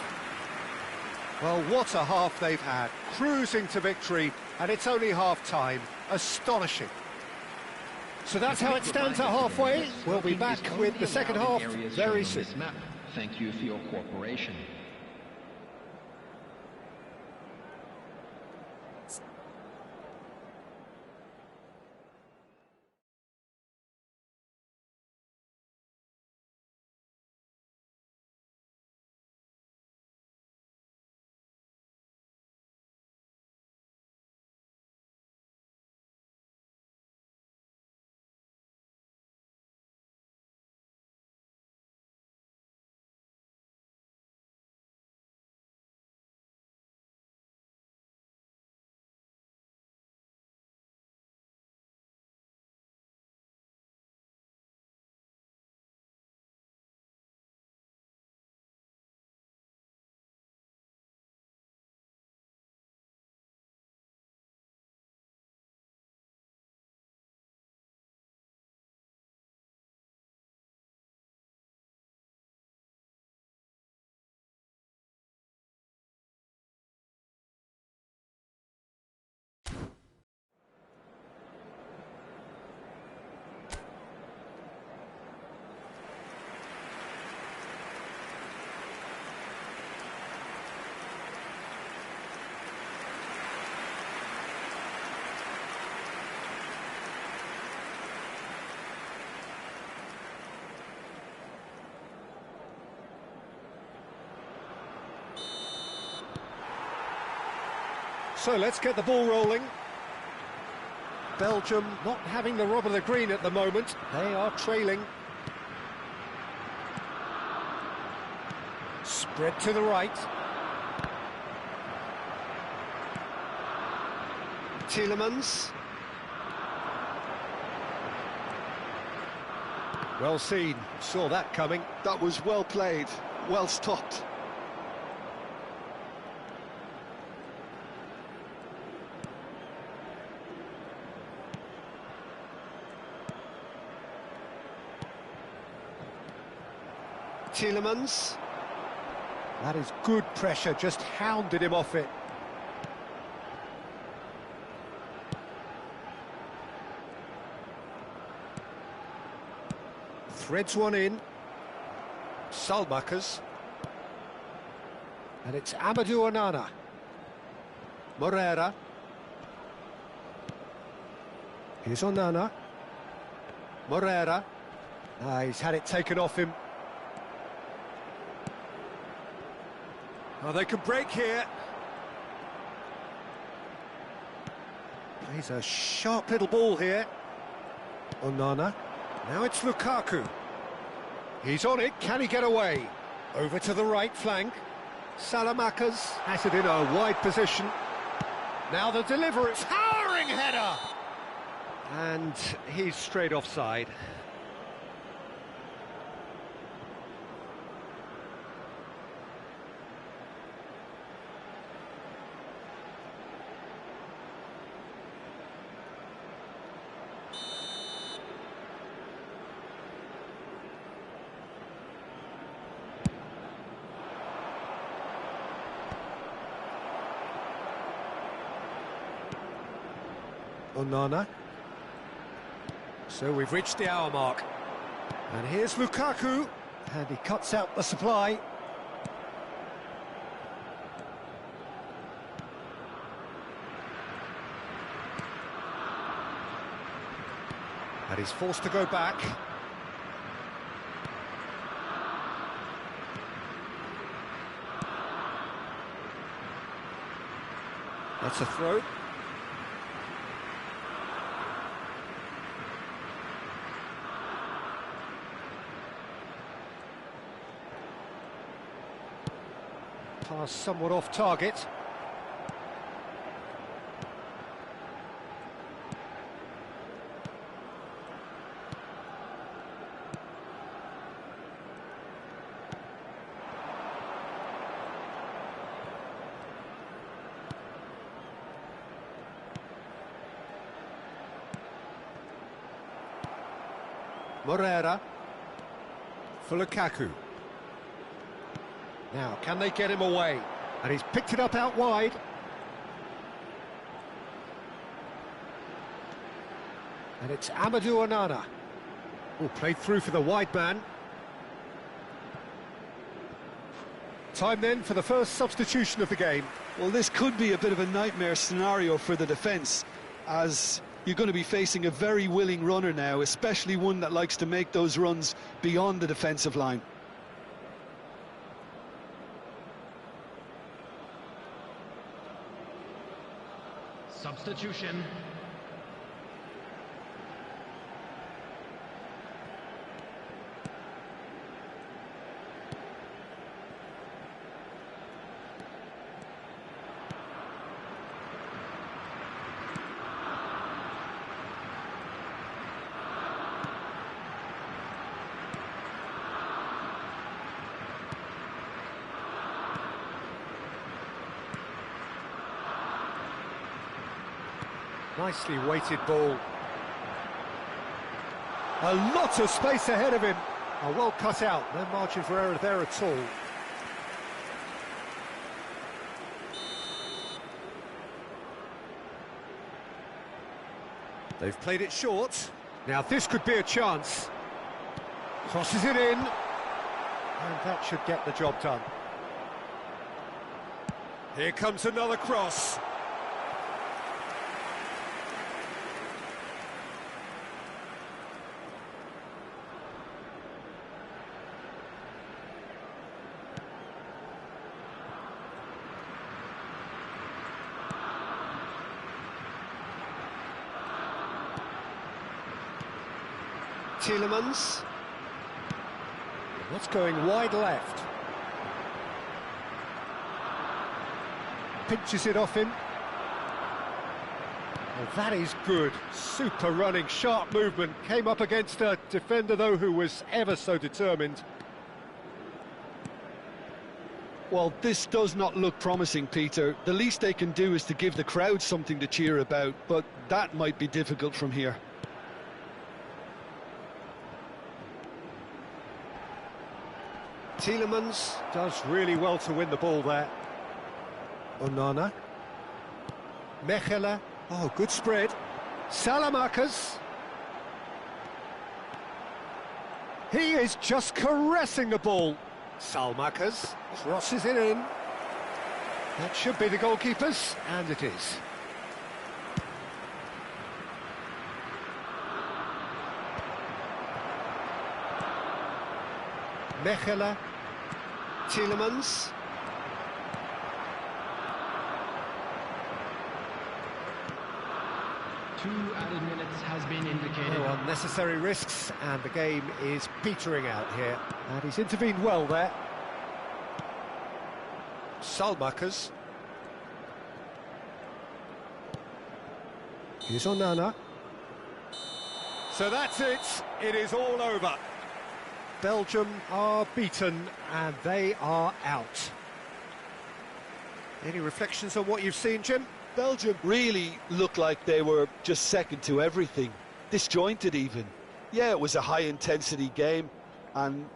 Well, what a half they've had. Cruising to victory, and it's only half-time. Astonishing. So that's how it stands at halfway. We'll be back with the second half very soon. Thank you for your cooperation. So let's get the ball rolling. Belgium not having the rub of the green at the moment. They are trailing. Spread to the right. Tielemans. Well seen, saw that coming. That was well played, well stopped. Tielemans. That is good pressure, just hounded him off it. Threads one in. Salmakers. And it's Amadou Onana. Moreira. Here's Onana. Moreira. He's had it taken off him. Oh, they can break here. Plays a sharp little ball here. Onana. Now it's Lukaku. He's on it. Can he get away? Over to the right flank. Salamakers has it in a wide position. Now the delivery. Towering header! And he's straight offside. Onana. So we've reached the hour mark. And here's Lukaku. And he cuts out the supply. And he's forced to go back. That's a throw. Pass somewhat off target. Moreira. For Lukaku. Now, can they get him away? And he's picked it up out wide. And it's Amadou Onana. Oh, played through for the wide man. Time then for the first substitution of the game. Well, this could be a bit of a nightmare scenario for the defence, as you're going to be facing a very willing runner now, especially one that likes to make those runs beyond the defensive line. Substitution. Nicely weighted ball. A lot of space ahead of him. Oh, well cut out, no margin for error there at all. They've played it short. Now this could be a chance. Crosses it in. And that should get the job done. Here comes another cross. Tielemans. That's going wide left. Pinches it off him. Oh, that is good. Super running, sharp movement. Came up against a defender, though, who was ever so determined. Well, this does not look promising, Peter. The least they can do is to give the crowd something to cheer about, but that might be difficult from here. Tielemans does really well to win the ball there. Onana. Mechela. Oh, good spread. Salamakers. He is just caressing the ball. Salmakers crosses it in. That should be the goalkeeper's, and it is. Mechela. Tielemans. Two added minutes has been indicated. No unnecessary risks, and the game is petering out here. And he's intervened well there. Salmakers. Here's Onana. So that's it. It is all over. Belgium are beaten and they are out. Any reflections on what you've seen, Jim? Belgium really looked like they were just second to everything, disjointed even. Yeah, it was a high-intensity game, and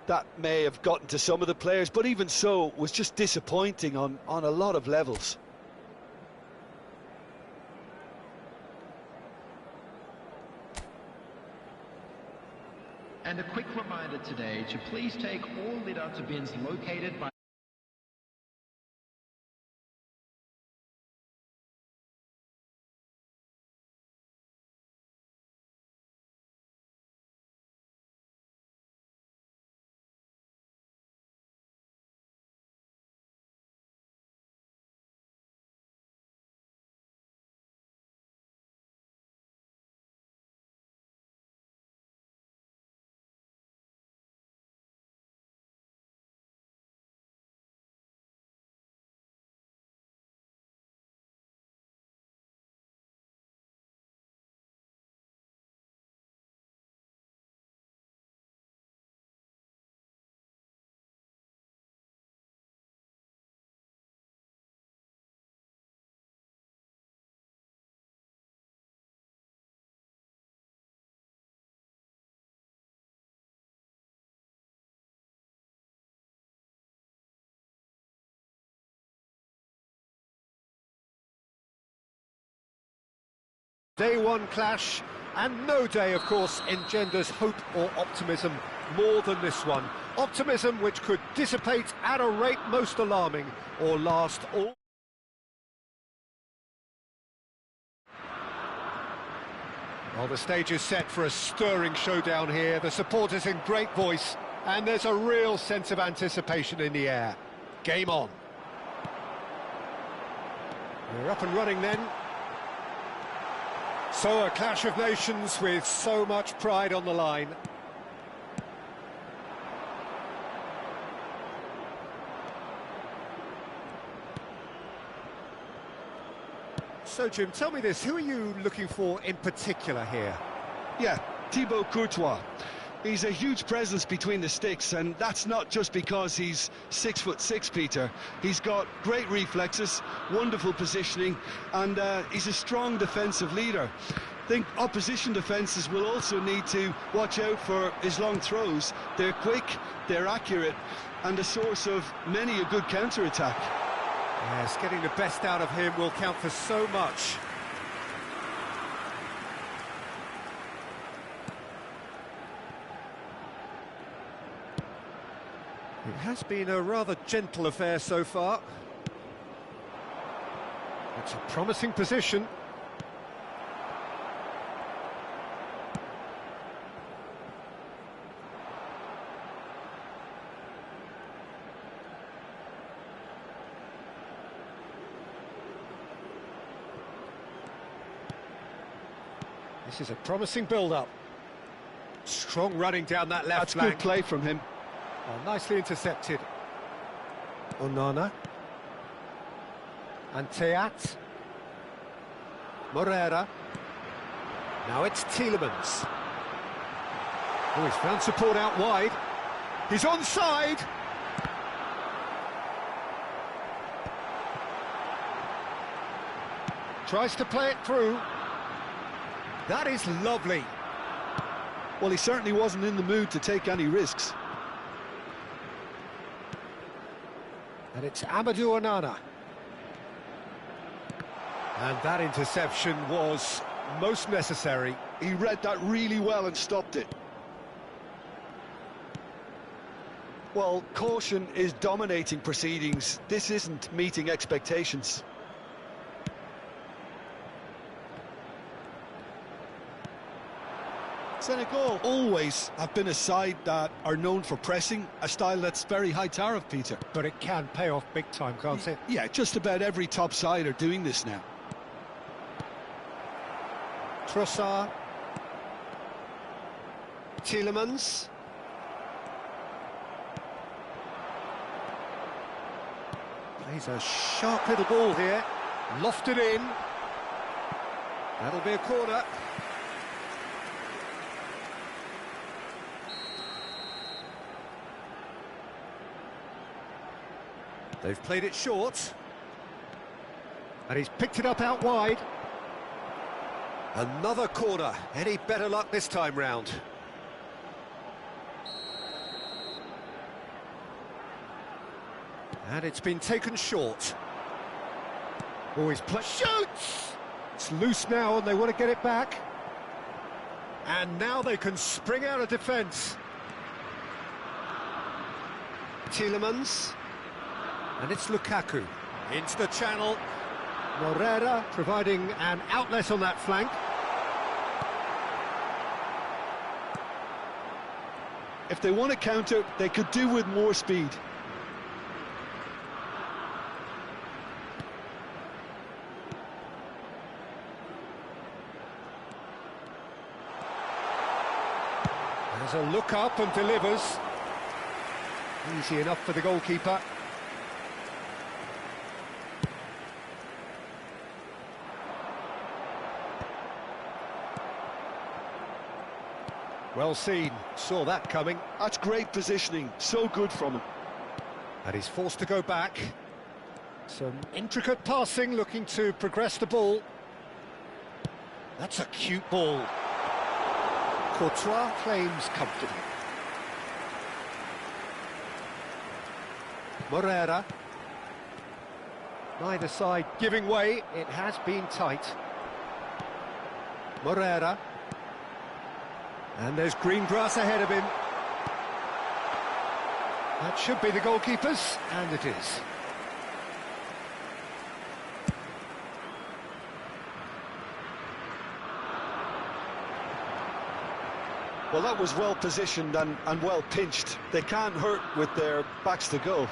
that may have gotten to some of the players, but even so, it was just disappointing on a lot of levels. And a quick reminder today to please take all litter bins located by day one clash, and no day, of course, engenders hope or optimism more than this one. Optimism which could dissipate at a rate most alarming, or last all... Well, the stage is set for a stirring showdown here. The supporters in great voice, and there's a real sense of anticipation in the air. Game on. We're up and running then. So a clash of nations with so much pride on the line. So, Jim, tell me this, who are you looking for in particular here? Yeah, Thibaut Courtois. He's a huge presence between the sticks, and that's not just because he's 6'6", Peter. He's got great reflexes, wonderful positioning, and he's a strong defensive leader. I think opposition defences will also need to watch out for his long throws. They're quick, they're accurate, and a source of many a good counter-attack. Yes, getting the best out of him will count for so much. It has been a rather gentle affair so far. It's a promising position. This is a promising build-up. Strong running down that left flank. That's good play from him. Oh, nicely intercepted. Onana. And Teat. Morera. Now it's Tielemans. Oh, he's found support out wide. He's onside. Tries to play it through. That is lovely. Well, he certainly wasn't in the mood to take any risks. And it's Amadou Onana. And that interception was most necessary. He read that really well and stopped it. Well, caution is dominating proceedings. This isn't meeting expectations. Senegal always have been a side that are known for pressing, a style that's very high tariff, Peter. But it can pay off big time, can't it? Yeah, just about every top side are doing this now. Trossard. Tielemans. Plays a sharp little ball here. Lofted in. That'll be a corner. They've played it short. And he's picked it up out wide. Another corner. Any better luck this time round? And it's been taken short. Oh, he's shoots! It's loose now and they want to get it back. And now they can spring out of defence. Tielemans. And it's Lukaku. Into the channel. Morera providing an outlet on that flank. If they want to counter, they could do with more speed. There's a look up and delivers. Easy enough for the goalkeeper. Well seen, saw that coming. That's great positioning, so good from him. And he's forced to go back. Some intricate passing, looking to progress the ball. That's a cute ball. Courtois claims comfortably. Morera. Neither side giving way, it has been tight. Morera. And there's green grass ahead of him. That should be the goalkeeper's, and it is. Well, that was well positioned and well pinched. They can't hurt with their backs to goal.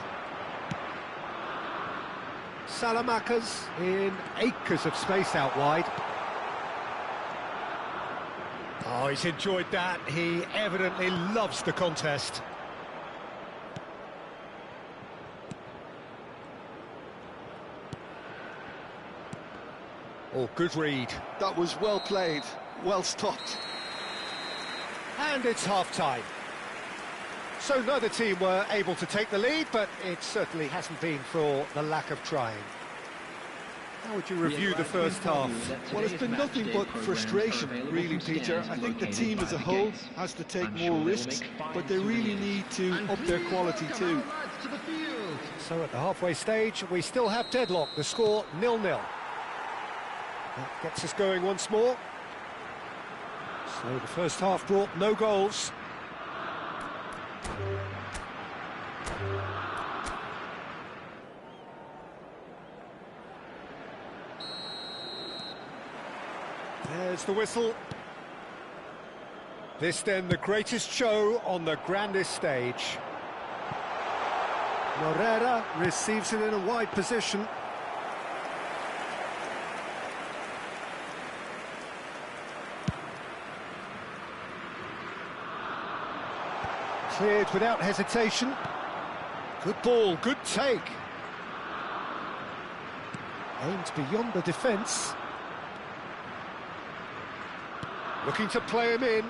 Salamanca's in acres of space out wide. Oh, he's enjoyed that. He evidently loves the contest. Oh, good read. That was well played, well stopped. And it's half-time. So neither team were able to take the lead, but it certainly hasn't been for the lack of trying. How would you review the first half? Well, it's been nothing but frustration, really, Peter. I think the team as a whole has to take more risks, but they really need to up their quality too. So at the halfway stage, we still have deadlock. The score 0-0. That gets us going once more. So the first half brought no goals. There's the whistle. This then the greatest show on the grandest stage. Morera receives it in a wide position. Cleared without hesitation. Good ball, good take. Aimed beyond the defence. Looking to play him in.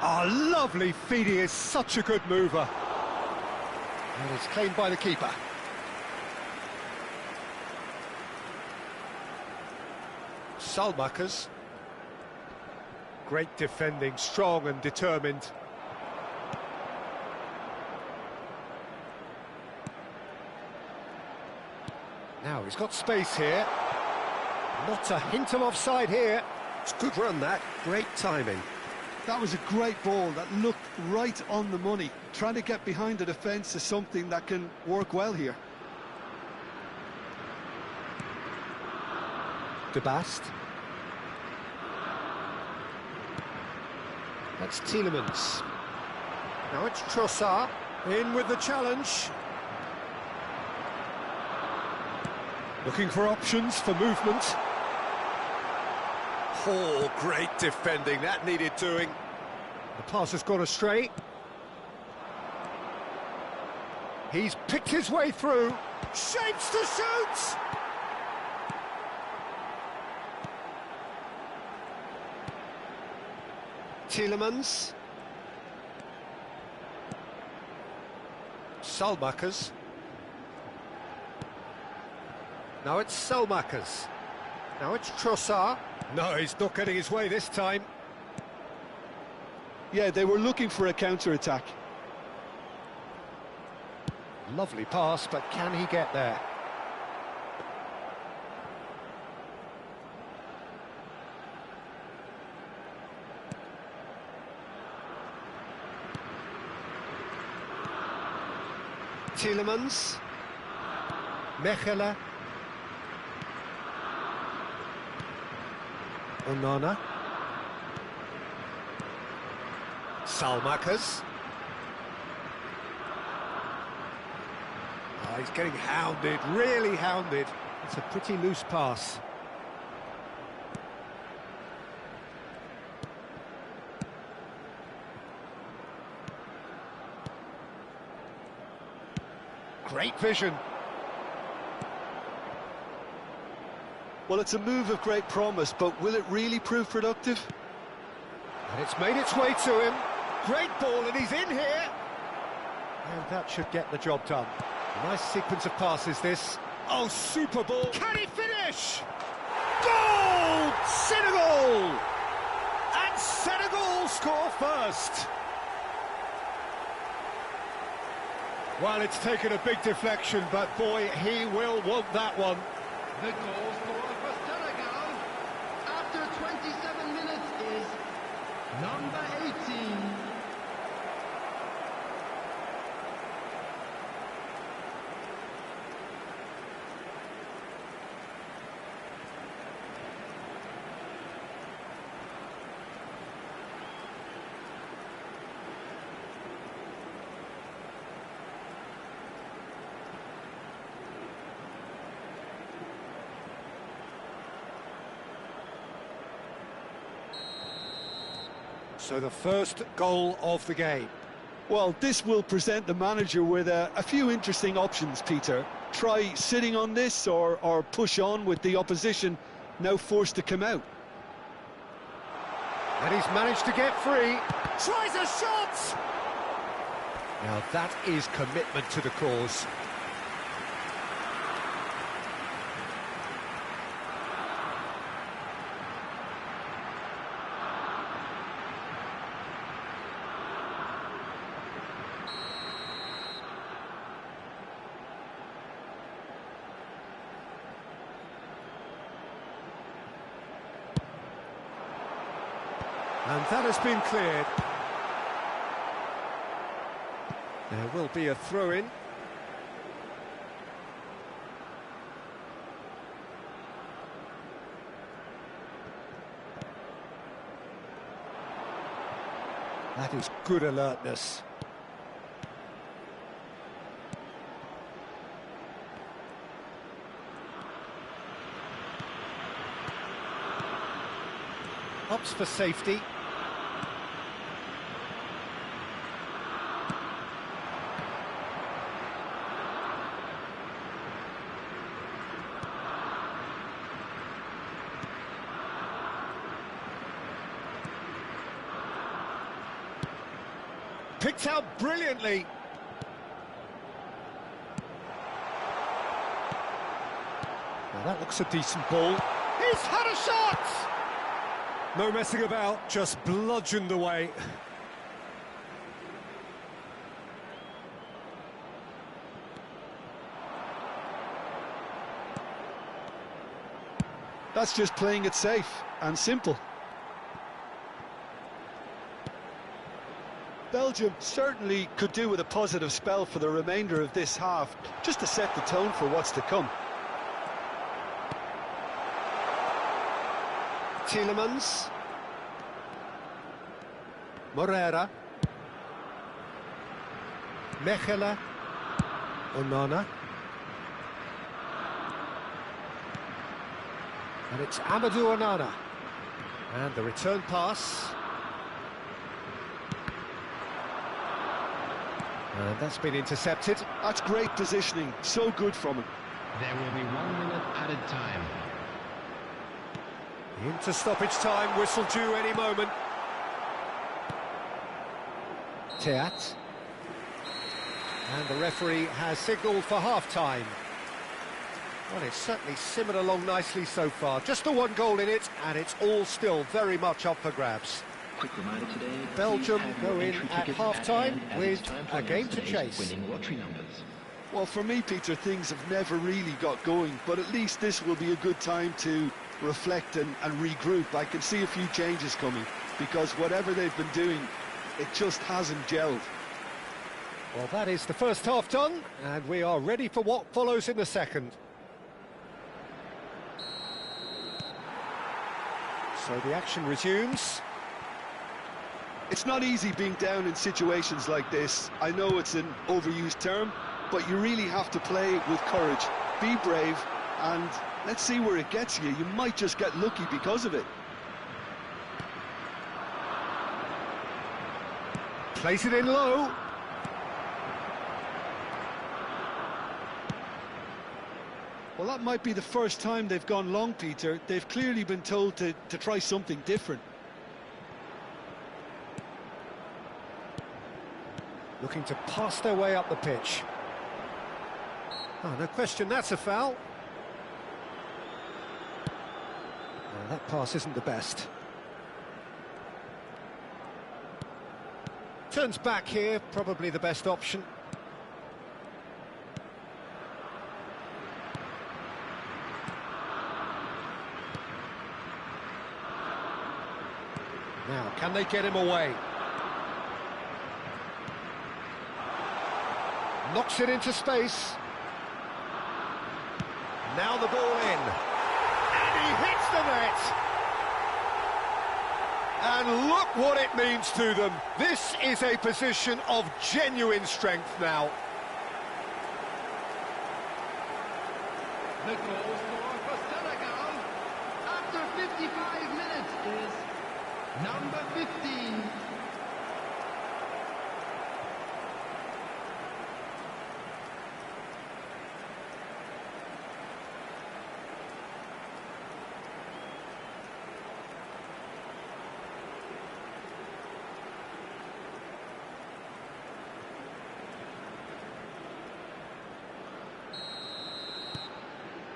Oh, lovely feed, he is such a good mover. And it's claimed by the keeper. Salmakas. Great defending, strong and determined. Now he's got space here. Not a hint of offside here. It's a good run, that. Great timing. That was a great ball that looked right on the money. Trying to get behind the defence is something that can work well here. De Bast. That's Tielemans. Now it's Trossard. In with the challenge. Looking for options for movement. Oh, great defending. That needed doing. The pass has gone astray. He's picked his way through. Shapes to shoot! Tielemans. Salmakas. Now it's Salmakas. Now it's Trossard. No, he's not getting his way this time. Yeah, they were looking for a counter-attack. Lovely pass, but can he get there? Tielemans. Mechelen. Onana. Salmakas. Oh, he's getting hounded, really hounded. It's a pretty loose pass. Great vision. Well, it's a move of great promise, but will it really prove productive? And it's made its way to him. Great ball, and he's in here. And that should get the job done. Nice sequence of passes, this. Oh, super ball. Can he finish? Goal! Senegal! And Senegal score first. Well, it's taken a big deflection, but boy, he will want that one. The goal scorer for Senegal after 20 Number 18. So the first goal of the game. Well, this will present the manager with a few interesting options, Peter. Try sitting on this or push on with the opposition now forced to come out. And he's managed to get free. Tries a shot! Now that is commitment to the cause. And that has been cleared. There will be a throw-in. That is good alertness. Opts for safety. Picked out brilliantly. Now that looks a decent ball. He's had a shot! No messing about, just bludgeoned away. That's just playing it safe and simple. Belgium certainly could do with a positive spell for the remainder of this half, just to set the tone for what's to come. Tielemans. Morera. Mechelen. Onana. And it's Amadou Onana. And the return pass. And that's been intercepted. That's great positioning, so good from him. There will be 1 minute added time. Into stoppage time, whistle due any moment. Teat. And the referee has signalled for half-time. Well, it's certainly simmered along nicely so far. Just the one goal in it, and it's all still very much up for grabs. Quick reminder today, Belgium go in at half-time with a game to chase. Winning lottery numbers. Well, for me, Peter, things have never really got going, but at least this will be a good time to reflect and regroup. I can see a few changes coming, because whatever they've been doing, it just hasn't gelled. Well, that is the first half done, and we are ready for what follows in the second. So the action resumes. It's not easy being down in situations like this. I know it's an overused term, but you really have to play with courage. Be brave, and let's see where it gets you. You might just get lucky because of it. Place it in low. Well, that might be the first time they've gone long, Peter. They've clearly been told to try something different. Looking to pass their way up the pitch. Oh, no question, that's a foul. No, that pass isn't the best. Turns back here, probably the best option. Now, can they get him away? Knocks it into space. Now the ball in. And he hits the net. And look what it means to them. This is a position of genuine strength now. The goal scorer for Senegal after 55 minutes is number 15.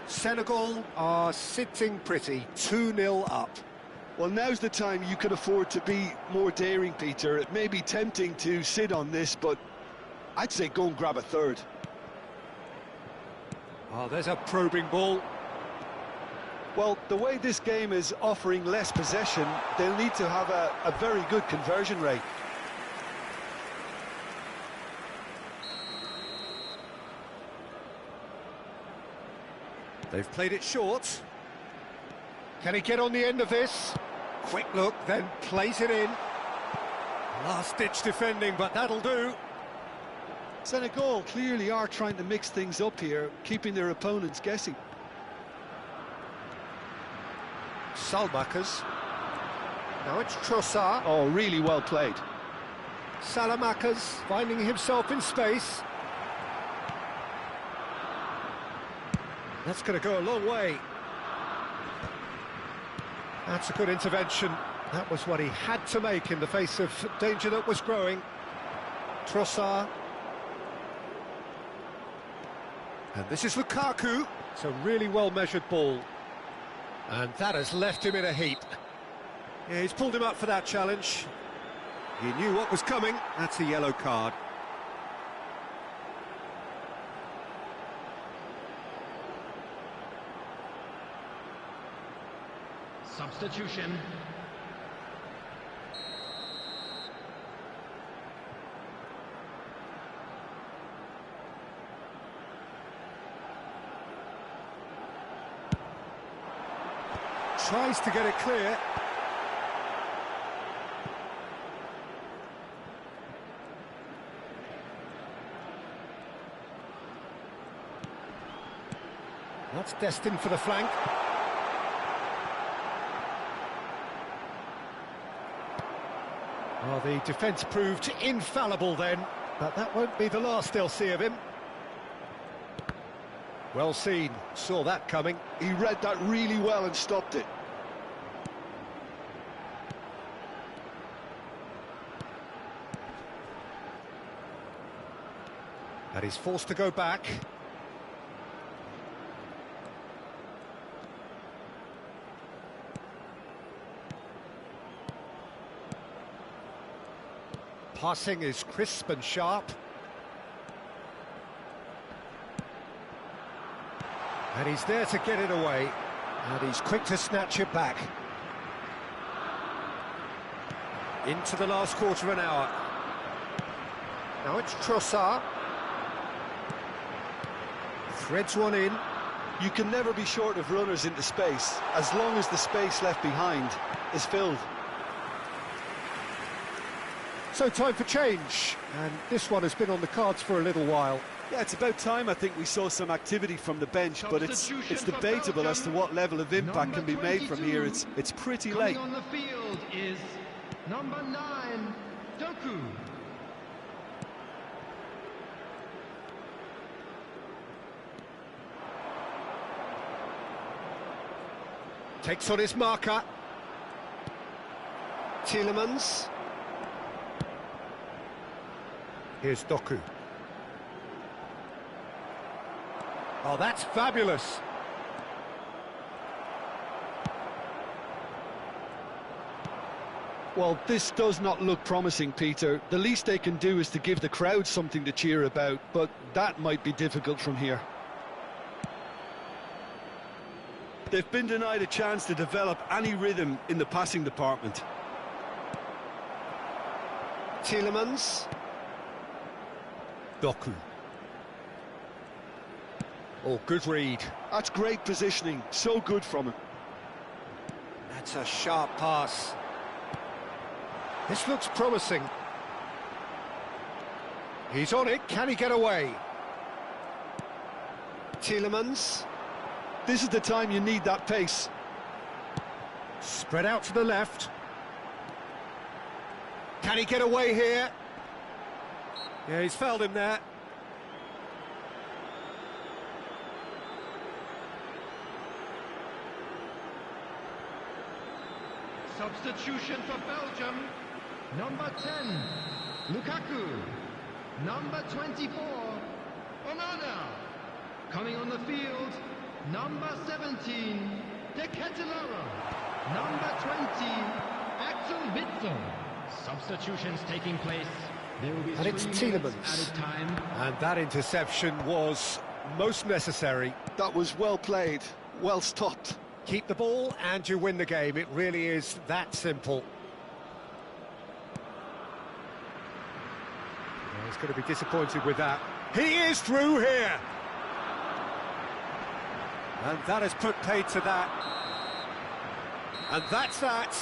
Senegal are sitting pretty, 2-0 up. Well, now's the time you can afford to be more daring, Peter. It may be tempting to sit on this, but I'd say go and grab a third. Oh, there's a probing ball. Well, the way this game is offering less possession, they'll need to have a very good conversion rate. They've played it short. Can he get on the end of this? Quick look, then plays it in. Last-ditch defending, but that'll do. Senegal clearly are trying to mix things up here, keeping their opponents guessing. Salmakers. Now it's Trossard. Oh, really well played. Salamakers finding himself in space. That's going to go a long way. That's a good intervention. That was what he had to make in the face of danger that was growing. Trossard. And this is Lukaku. It's a really well-measured ball. And that has left him in a heap. Yeah, he's pulled him up for that challenge. He knew what was coming. That's a yellow card. Substitution. Tries to get it clear. That's destined for the flank. Well, the defence proved infallible then, but that won't be the last they'll see of him. Well seen, saw that coming. He read that really well and stopped it. And he's forced to go back. Passing is crisp and sharp. And he's there to get it away. And he's quick to snatch it back. Into the last quarter of an hour. Now it's Trossard. Threads one in. You can never be short of runners into space, as long as the space left behind is filled. So time for change, and this one has been on the cards for a little while. Yeah, it's about time I think we saw some activity from the bench, but it's debatable as to what level of impact can be made from here. It's pretty late. Coming on the field is number 9, Doku. Takes on his marker. Tielemans. Here's Doku. Oh, that's fabulous. Well, this does not look promising, Peter. The least they can do is to give the crowd something to cheer about, but that might be difficult from here. They've been denied a chance to develop any rhythm in the passing department. Tielemans. Doku. Oh, good read. That's great positioning, so good from him. That's a sharp pass. This looks promising. He's on it, can he get away? Tielemans. This is the time you need that pace. Spread out to the left. Can he get away here? Yeah, he's fouled him there. Substitution for Belgium. Number 10, Lukaku. Number 24, Onana. Coming on the field, number 17, De Ketelaere. Number 20, Axel Witsel. Substitutions taking place. There will be And it's 3 minutes Tielemans. added time. And that interception was most necessary. That was well played, well stopped. Keep the ball and you win the game. It really is that simple. Well, he's going to be disappointed with that. He is through here. And that has put paid to that. And that's that.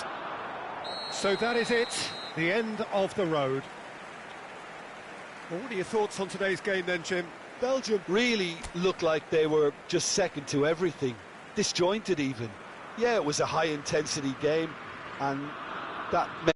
So that is it. The end of the road. Well, what are your thoughts on today's game then, Jim? Belgium really looked like they were just second to everything, disjointed even. Yeah, it was a high-intensity game, and that meant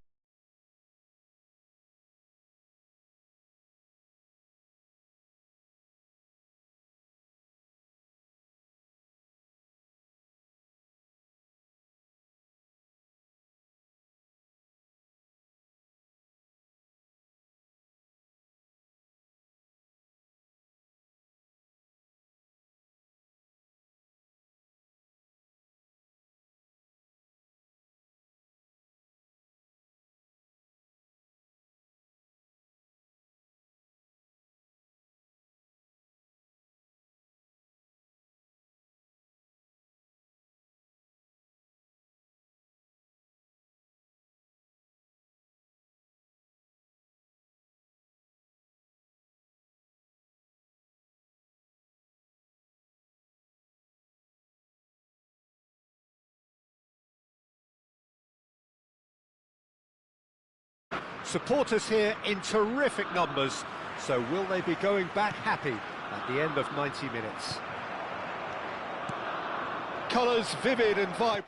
Supporters here in terrific numbers, so will they be going back happy at the end of 90 minutes? Colours vivid and vibrant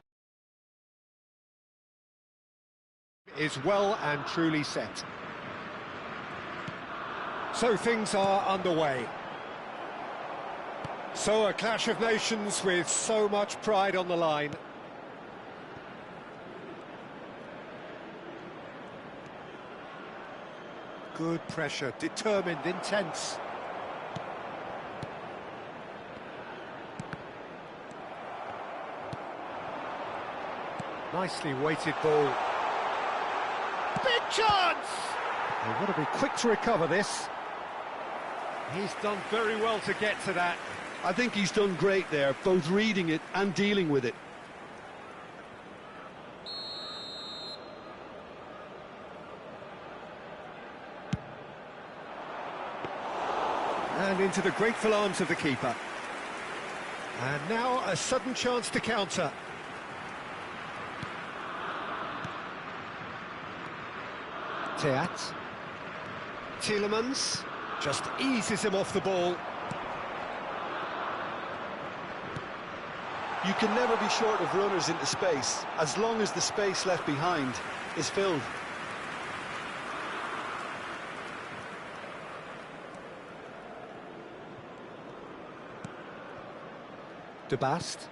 is well and truly set. So things are underway. So a clash of nations with so much pride on the line. Good pressure, determined, intense. Nicely weighted ball. Big chance! They've got to be quick to recover this. He's done very well to get to that. I think he's done great there, both reading it and dealing with it. And into the grateful arms of the keeper. And now a sudden chance to counter. Teat. Tielemans just eases him off the ball. you can never be short of runners into space, as long as the space left behind is filled. De Bast.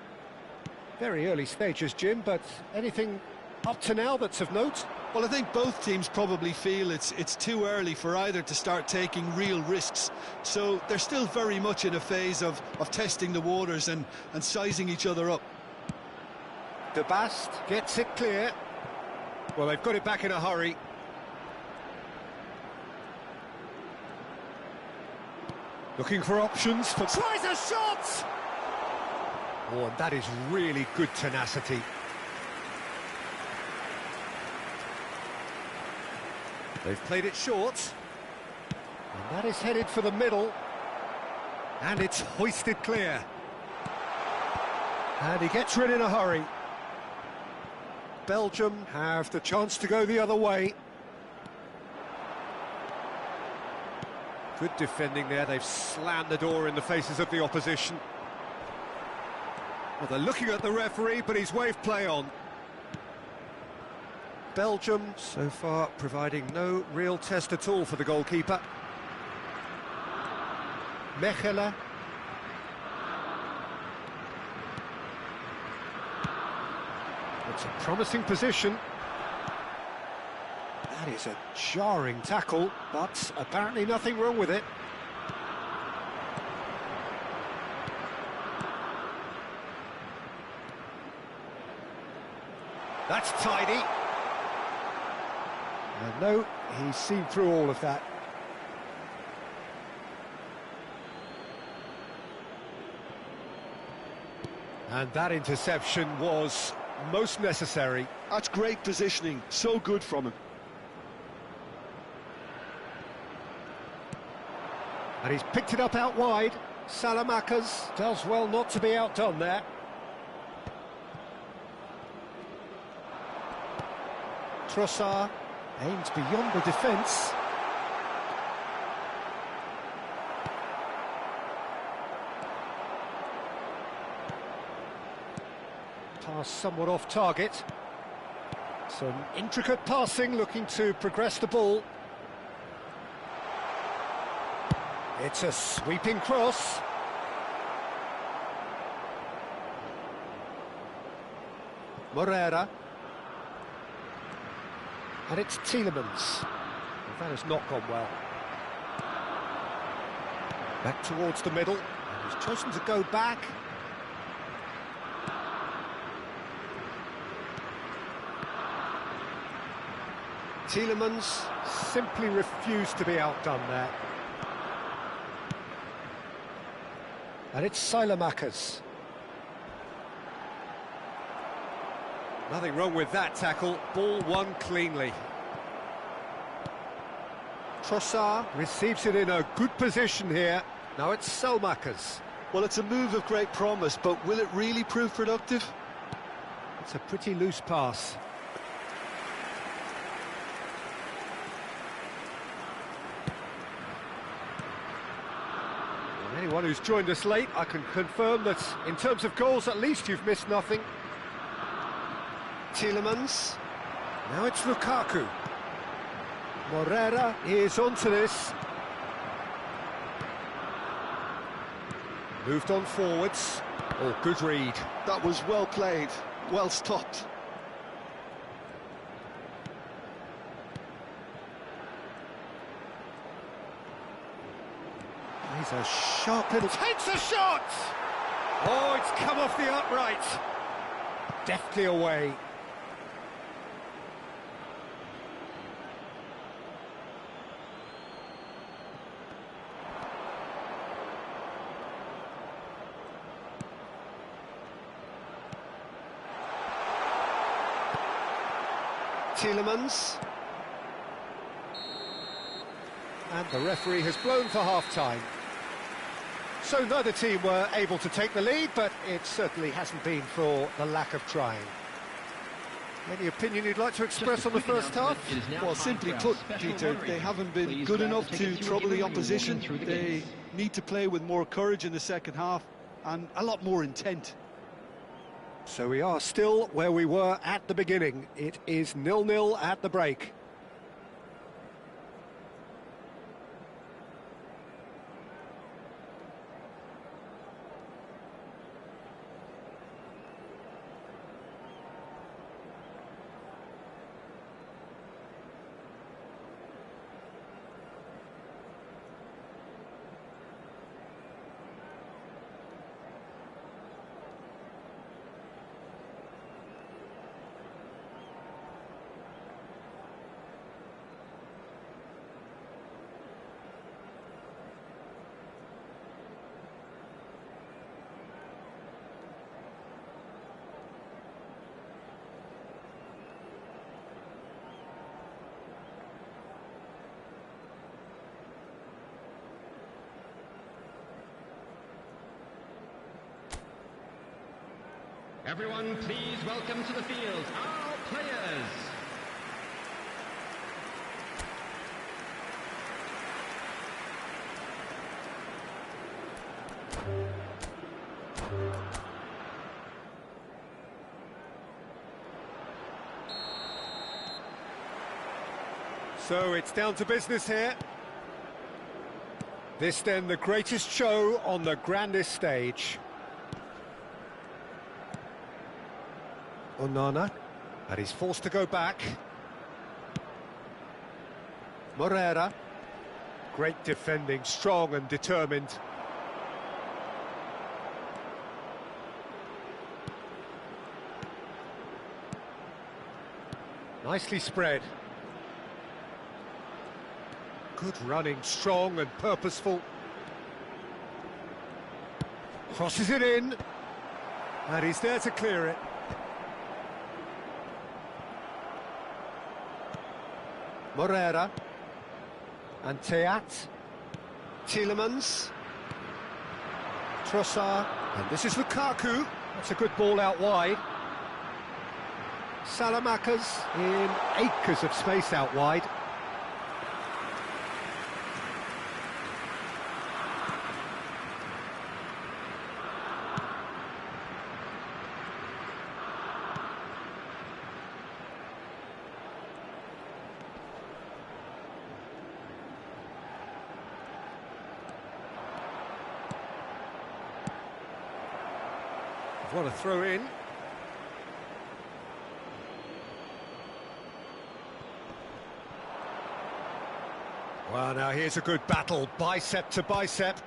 Very early stages, Jim, but anything up to now that's of note? Well, I think both teams probably feel it's too early for either to start taking real risks. So they're still very much in a phase of testing the waters and sizing each other up. De Bast gets it clear. Well, they've got it back in a hurry. Looking for options for... Tries a shot! Oh, and that is really good tenacity. They've played it short. And that is headed for the middle. And it's hoisted clear. And he gets rid in a hurry. Belgium have the chance to go the other way. Good defending there. They've slammed the door in the faces of the opposition. Well, they're looking at the referee, but he's waved play on. Belgium, so far, providing no real test at all for the goalkeeper. Mechelen. It's a promising position. That is a jarring tackle, but apparently nothing wrong with it. That's tidy. And no, he's seen through all of that. And that interception was most necessary. That's great positioning, so good from him. And he's picked it up out wide. Salamakers does well not to be outdone there. Trossard aims beyond the defence. Pass somewhat off target. Some intricate passing, looking to progress the ball. It's a sweeping cross. Moreira. And it's Tielemans. And that has not gone well. Back towards the middle. And he's chosen to go back. Tielemans simply refused to be outdone there. And it's Salamakers. Nothing wrong with that tackle. Ball won cleanly. Trossard receives it in a good position here. Now it's Salamakers. Well, it's a move of great promise, but will it really prove productive? It's a pretty loose pass. Anyone who's joined us late, I can confirm that in terms of goals, at least you've missed nothing. Tielemans. Now it's Lukaku. Moreira is onto this. Moved on forwards. Oh, good read. That was well played, well stopped. He's a sharp little... Takes a shot! Oh, it's come off the upright. Deftly away. Tielemans. And the referee has blown for half-time. So neither team were able to take the lead, but it certainly hasn't been for the lack of trying. Any opinion you'd like to express on the first half? Well, simply put, Peter, they haven't been good enough to trouble the opposition. They need to play with more courage in the second half and a lot more intent. So we are still where we were at the beginning. It is 0-0 at the break. Everyone, please welcome to the field our players. So it's down to business here. This then the greatest show on the grandest stage. Onana, and he's forced to go back. Morera, great defending, strong and determined. Nicely spread. Good running, strong and purposeful. Crosses it in, and he's there to clear it. Morera and Teat, Tielemans, Trossard, and this is Lukaku. That's a good ball out wide. Salamakas in acres of space out wide. What a throw in. Well, now here's a good battle, bicep to bicep.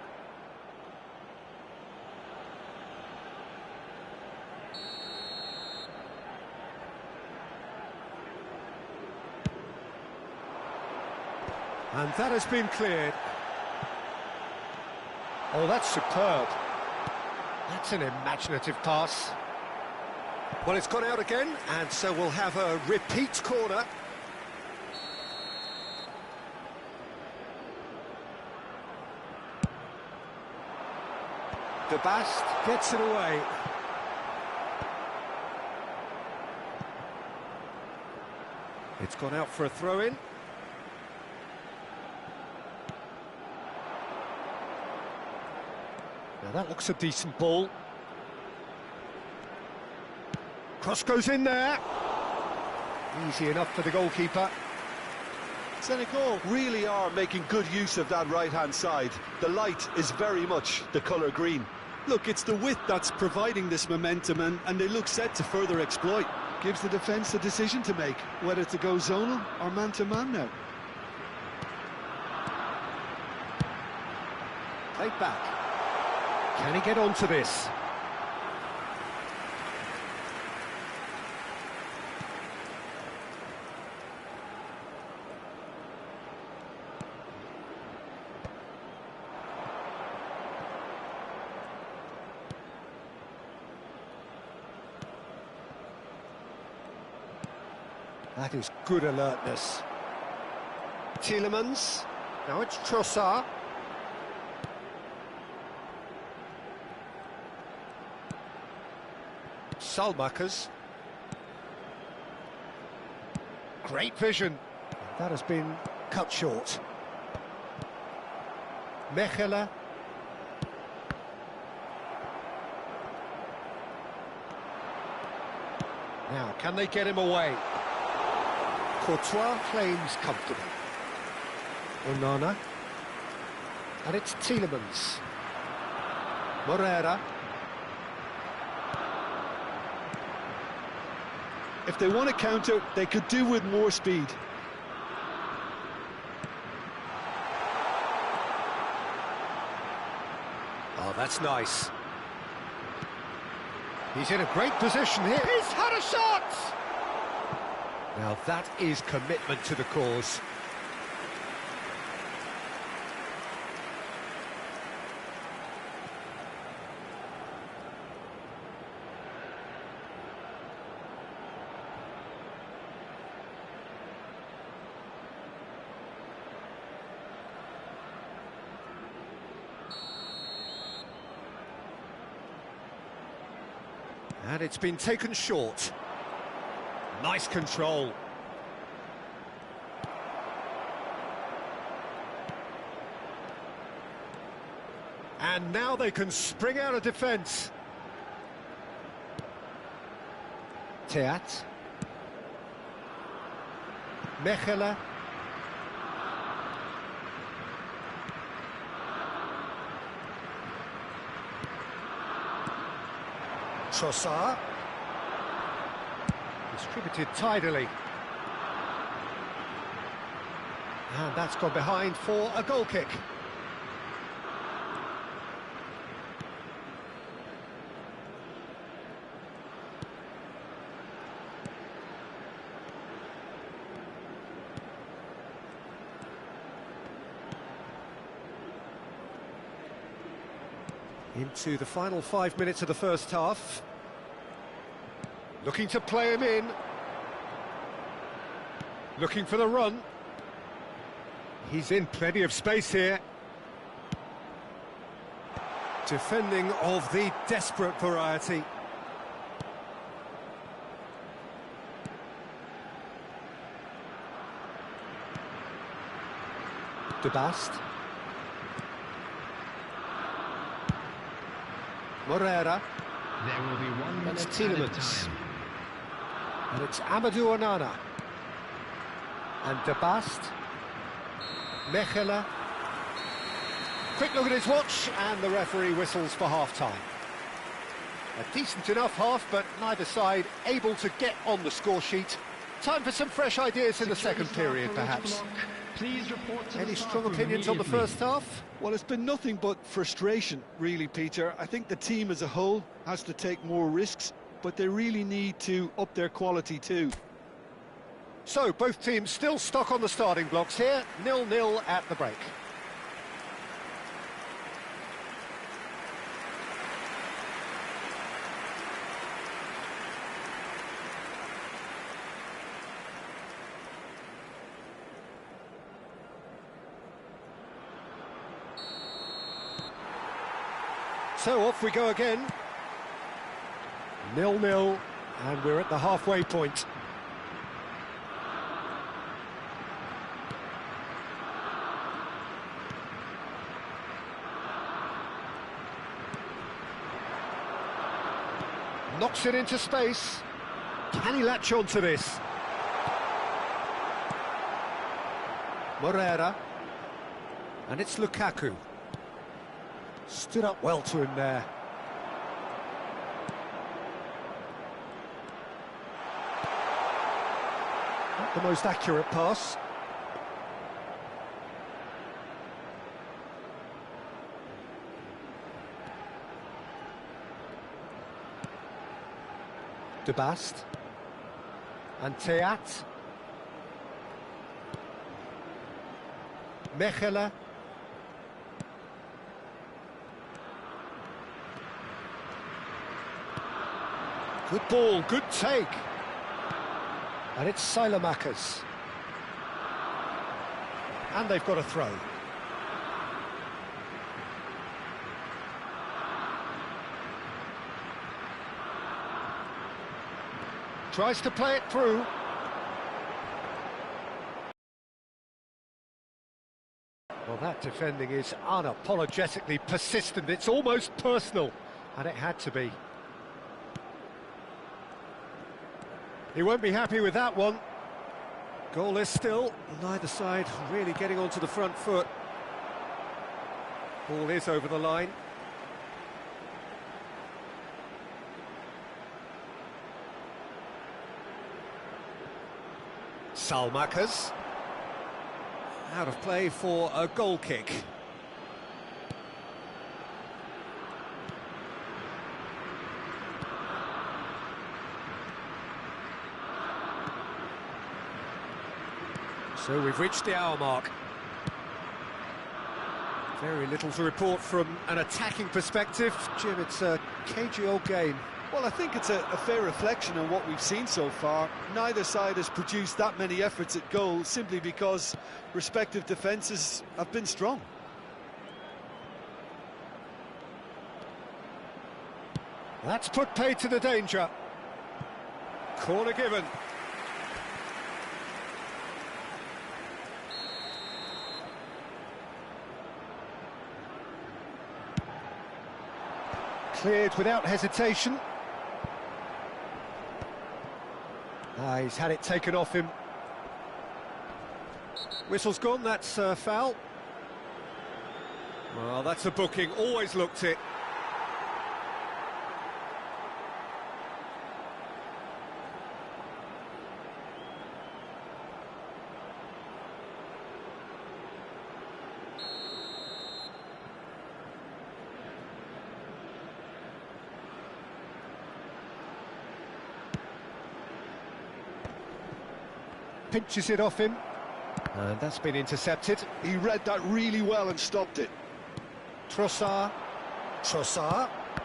And that has been cleared. Oh, that's superb. That's an imaginative pass. Well, it's gone out again, and so we'll have a repeat corner. De Bast gets it away. It's gone out for a throw-in. Now that looks a decent ball. Cross goes in there. Easy enough for the goalkeeper. Senegal really are making good use of that right-hand side. The light is very much the colour green. Look, it's the width that's providing this momentum, and they look set to further exploit. Gives the defence a decision to make, whether to go zonal or man-to-man now. Played back. Can he get onto this? That is good alertness. Tielemans. Now it's Trossard. Salmakas. Great vision. That has been cut short. Mechela. Now, can they get him away? Courtois claims comfortably. Onana. And it's Tielemans. Morera. If they want to counter, they could do with more speed. Oh, that's nice. He's in a great position here. He's had a shot! Now that is commitment to the cause. And it's been taken short. Nice control. And now they can spring out of defence. Teat. Mechelen. Trossard. Distributed tidily. And that's gone behind for a goal kick. Into the final 5 minutes of the first half. Looking to play him in. Looking for the run. He's in plenty of space here. Defending of the desperate variety. De Bast. Moreira. There will be 1 minute That's at a Tielemans. time. And it's Amadou Onana. And De Bast. Mechelen. Quick look at his watch, and the referee whistles for half-time. A decent enough half, but neither side able to get on the score sheet. Time for some fresh ideas in the second period, perhaps. Please report to Any the staff strong room opinions on the immediately. first half? Well, it's been nothing but frustration, really, Peter. I think the team as a whole has to take more risks, but they really need to up their quality too. So, both teams still stuck on the starting blocks here, 0-0 at the break. So off we go again. 0-0, and we're at the halfway point. Knocks it into space. Can he latch on to this? Moreira. And it's Lukaku. Stood up well to him there. Not the most accurate pass. De Bast. And Teat. Mechelen. Good ball, good take. And it's Silamakers. And they've got a throw. Tries to play it through. Well, that defending is unapologetically persistent. It's almost personal, and it had to be. He won't be happy with that one. Goalless still, neither side really getting onto the front foot. Ball is over the line. Salmakers. Out of play for a goal kick. So we've reached the hour mark. Very little to report from an attacking perspective. Jim, it's a cagey old game. Well, I think it's a fair reflection on what we've seen so far. Neither side has produced that many efforts at goal simply because respective defences have been strong. That's put paid to the danger. Corner given. Cleared without hesitation. He's had it taken off him. Whistle's gone, that's a foul. Well, that's a booking, always looked it. Pinches it off him, and that's been intercepted. He read that really well and stopped it. Trossard.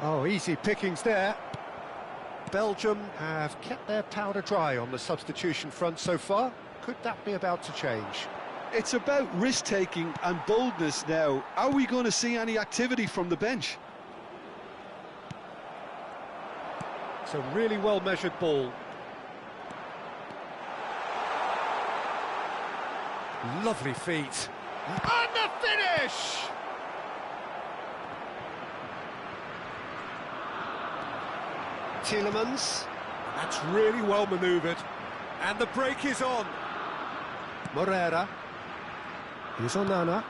Oh, easy pickings there. Belgium have kept their powder dry on the substitution front so far. Could that be about to change? It's about risk-taking and boldness now. Are we going to see any activity from the bench? It's a really well-measured ball. Lovely feet. And the finish! Tielemans. That's really well manoeuvred. And the break is on. Moreira. Here's Onana.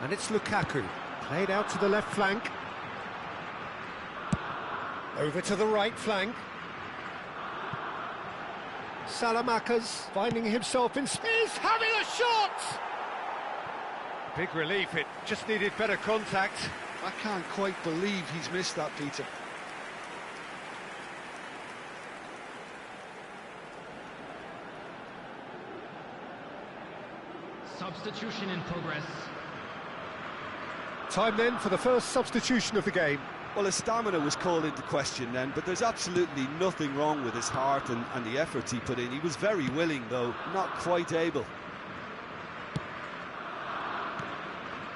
And it's Lukaku. Played out to the left flank. Over to the right flank. Salamakas finding himself in space, having a shot! Big relief, it just needed better contact. I can't quite believe he's missed that, Peter. Substitution in progress. Time then for the first substitution of the game. Well, his stamina was called into question then, but there's absolutely nothing wrong with his heart and the efforts he put in. He was very willing, though, not quite able.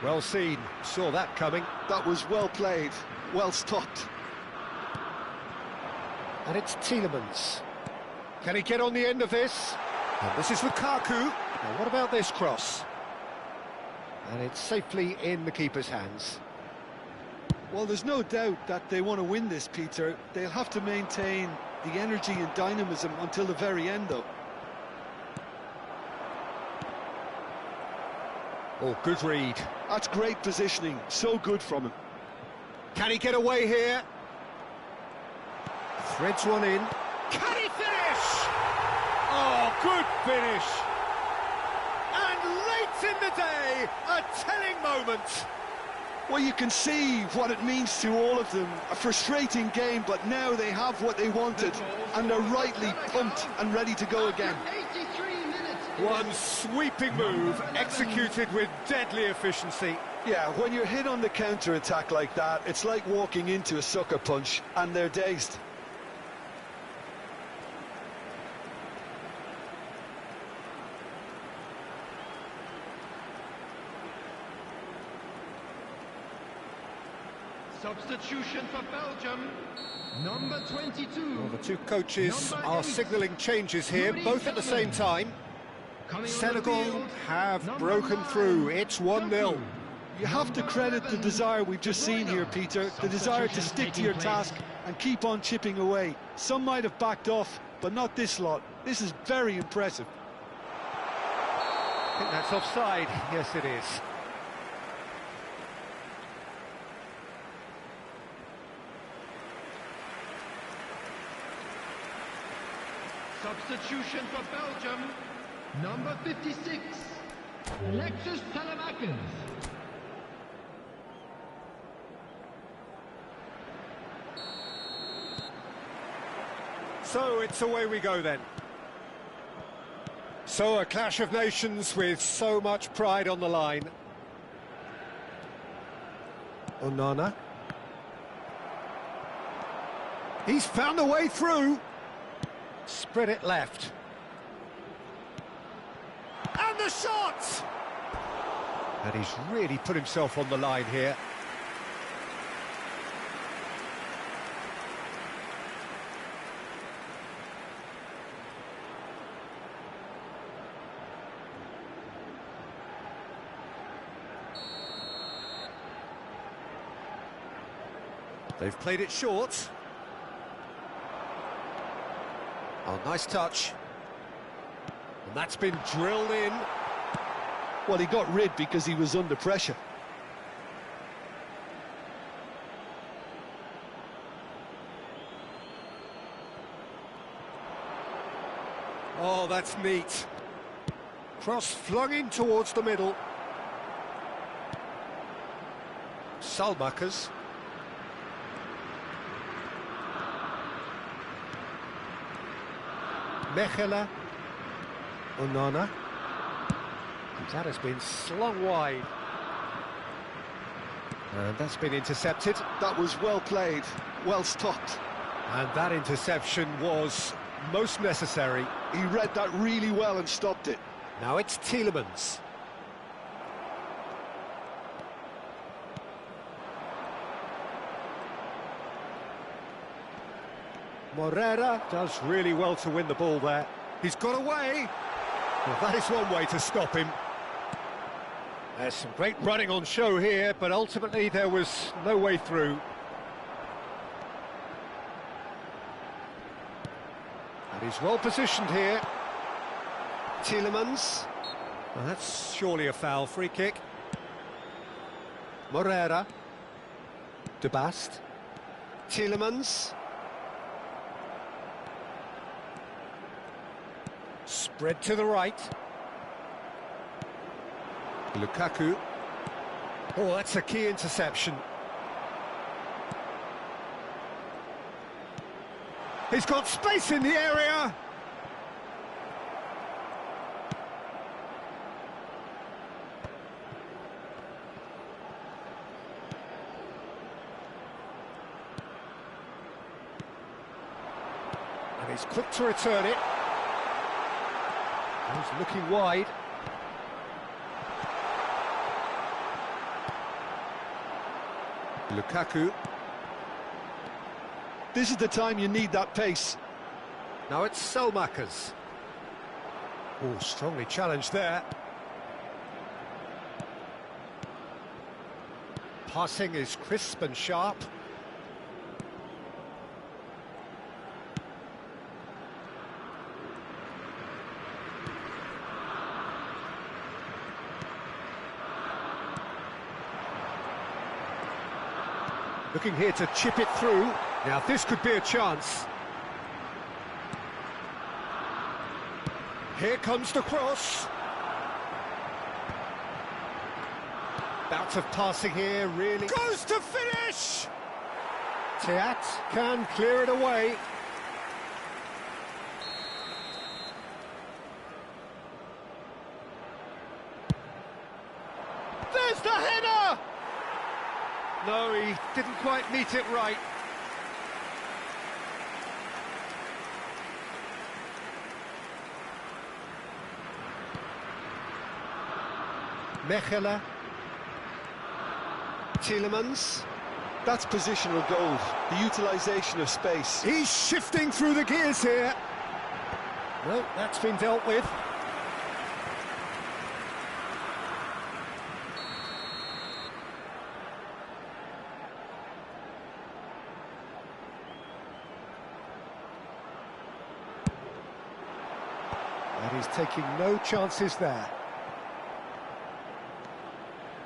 Well seen, saw that coming. That was well played, well stopped. And it's Tielemans. Can he get on the end of this? And this is Lukaku. Now what about this cross? And it's safely in the keeper's hands. Well, there's no doubt that they want to win this, Peter. They'll have to maintain the energy and dynamism until the very end, though. Oh, good read. That's great positioning, so good from him. Can he get away here? Threads one in. Can he finish? Oh, good finish. And late in the day, a telling moment. Well, you can see what it means to all of them. A frustrating game, but now they have what they wanted, and they're rightly pumped and ready to go again. 83 minutes. One sweeping move, executed with deadly efficiency. Yeah, when you're hit on the counter-attack like that, it's like walking into a sucker punch, and they're dazed. Substitution for Belgium. Number 22. Well, the two coaches are signalling changes here, both at the same time. Senegal have broken through. It's 1-0. You have to credit the desire we've just seen here, Peter. The desire to stick to your task and keep on chipping away. Some might have backed off, but not this lot. This is very impressive. I think that's offside. Yes, it is. Substitution for Belgium. Number 56. Alexis Telemakis. So it's away we go then. So a clash of nations with so much pride on the line. Onana. He's found a way through. Spread it left. And the shot! And he's really put himself on the line here. They've played it short. Oh, nice touch. And that's been drilled in. Well, he got rid because he was under pressure. Oh, that's neat. Cross flung in towards the middle. Salmakers. Mechela. Onana. That has been slung wide. And that's been intercepted. That was well played, well stopped. And that interception was most necessary. He read that really well and stopped it. Now it's Tielemans. Morera does really well to win the ball there. He's got away. Well, that is one way to stop him. There's some great running on show here, but ultimately there was no way through. And he's well positioned here. Tielemans. Well, that's surely a foul. Free kick. Morera. De Bast. Tielemans. Spread to the right. Lukaku. Oh, that's a key interception. He's got space in the area. And he's quick to return it. He's looking wide. Lukaku. This is the time you need that pace. Now it's Selmakers. Oh, strongly challenged there. Passing is crisp and sharp. Looking here to chip it through. Now this could be a chance. Here comes the cross. Bout of passing here, really. Goes to finish! Teat can clear it away. There's the header! No, he didn't quite meet it right. Mechela. Tielemans. That's positional gold, the utilisation of space. He's shifting through the gears here. No, that's been dealt with. And he's taking no chances there.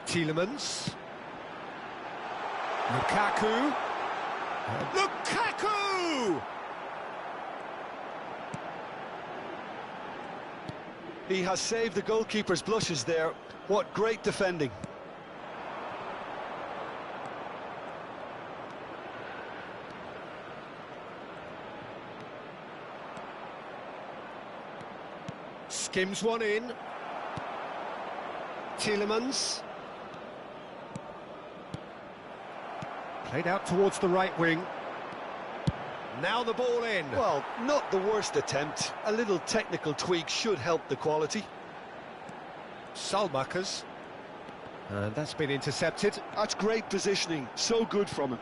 Tielemans. Lukaku. Lukaku! He has saved the goalkeeper's blushes there. What great defending. Skims one in. Tielemans. Played out towards the right wing. Now the ball in. Well, not the worst attempt. A little technical tweak should help the quality. Salmakers. And that's been intercepted. That's great positioning. So good from him.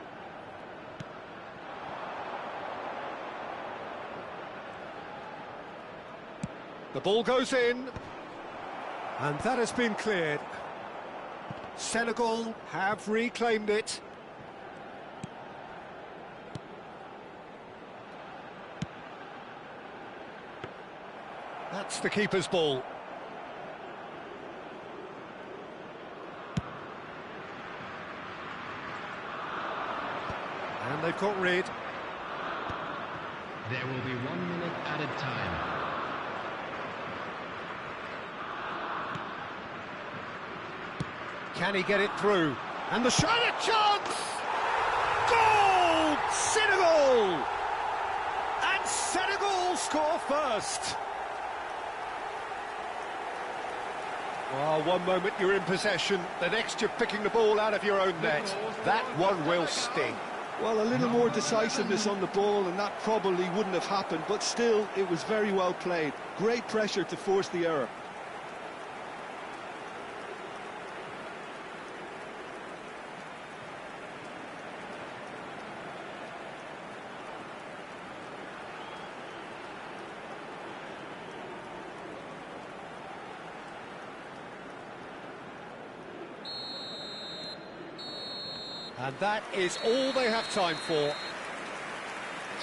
The ball goes in. And that has been cleared. Senegal have reclaimed it. That's the keeper's ball. And they've got rid. There will be 1 minute added time. Can he get it through? And the shot, a chance! Goal! Senegal! And Senegal score first. Well, one moment you're in possession, the next you're picking the ball out of your own net. That one will sting. Well, a little more decisiveness on the ball and that probably wouldn't have happened, but still, it was very well played. Great pressure to force the error. And that is all they have time for. There's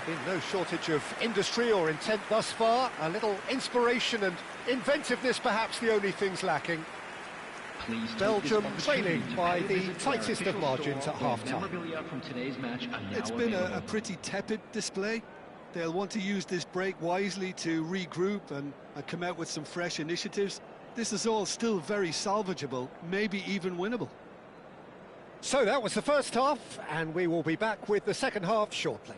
been no shortage of industry or intent thus far. A little inspiration and inventiveness, perhaps the only things lacking. Belgium trailing by the tightest of margins at half-time. It's been a pretty tepid display. They'll want to use this break wisely to regroup and come out with some fresh initiatives. This is all still very salvageable, maybe even winnable. So that was the first half, and we will be back with the second half shortly.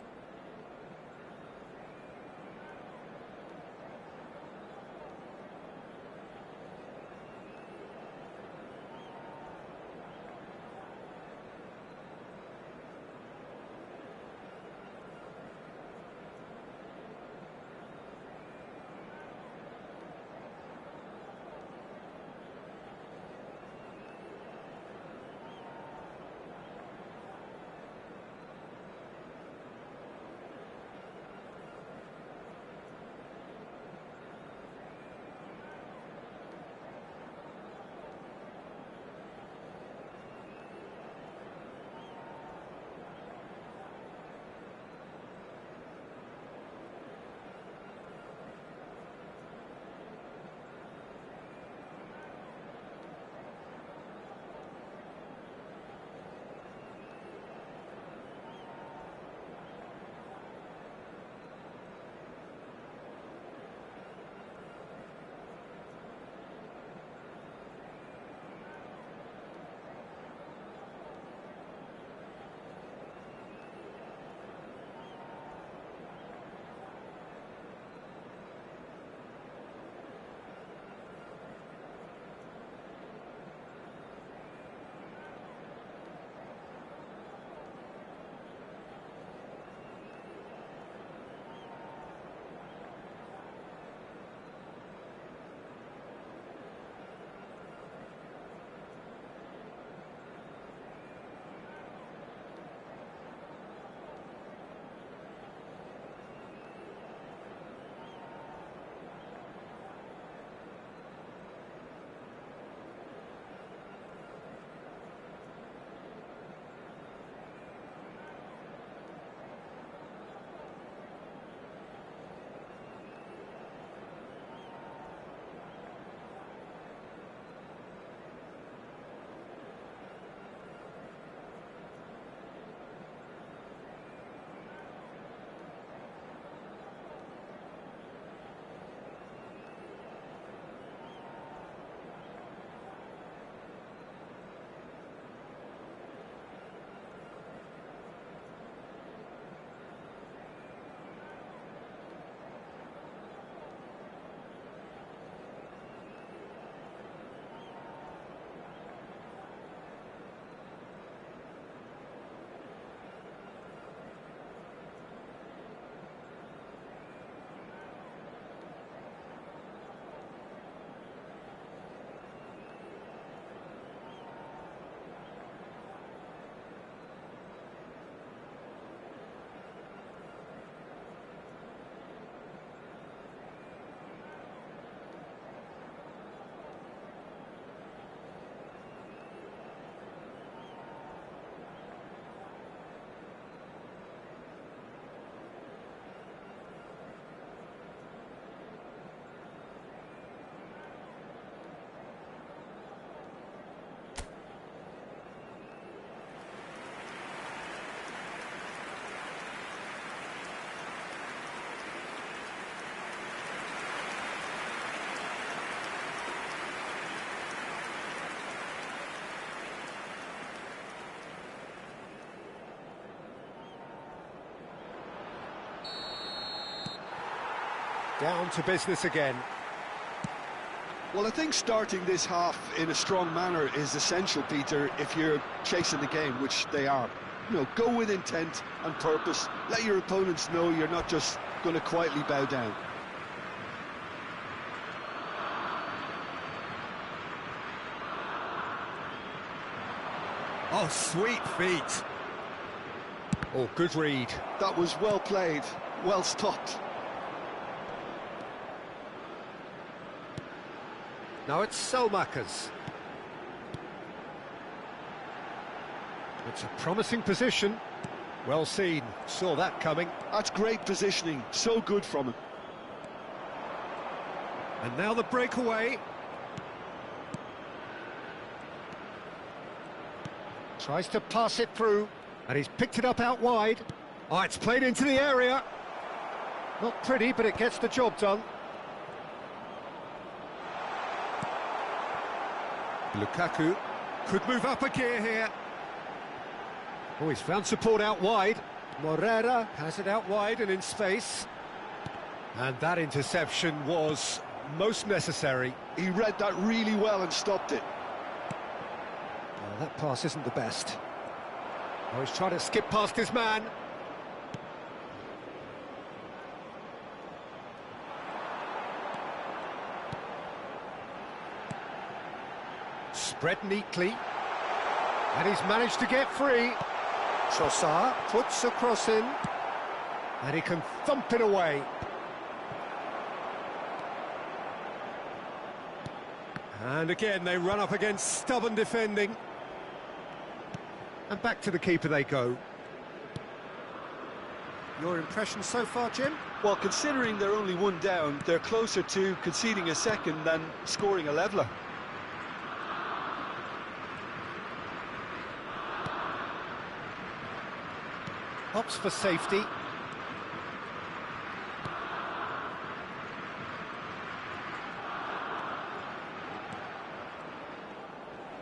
Down to business again. Well, I think starting this half in a strong manner is essential, Peter, if you're chasing the game, which they are. You know, go with intent and purpose. Let your opponents know you're not just going to quietly bow down. Oh, sweet feet. Oh, good read. That was well played, well stopped. Now it's Selmakers. It's a promising position. Well seen, saw that coming. That's great positioning, so good from him. And now the breakaway. Tries to pass it through, and he's picked it up out wide. Oh, it's played into the area. Not pretty, but it gets the job done. Lukaku could move up a gear here. Oh, he's found support out wide. Morera has it out wide and in space. And that interception was most necessary. He read that really well and stopped it. Well, that pass isn't the best. Oh, he's trying to skip past his man. Spread neatly. And he's managed to get free. Trossard puts a cross in. And he can thump it away. And again, they run up against stubborn defending. And back to the keeper they go. Your impression so far, Jim? Well, considering they're only one down, they're closer to conceding a second than scoring a leveller. Opts for safety.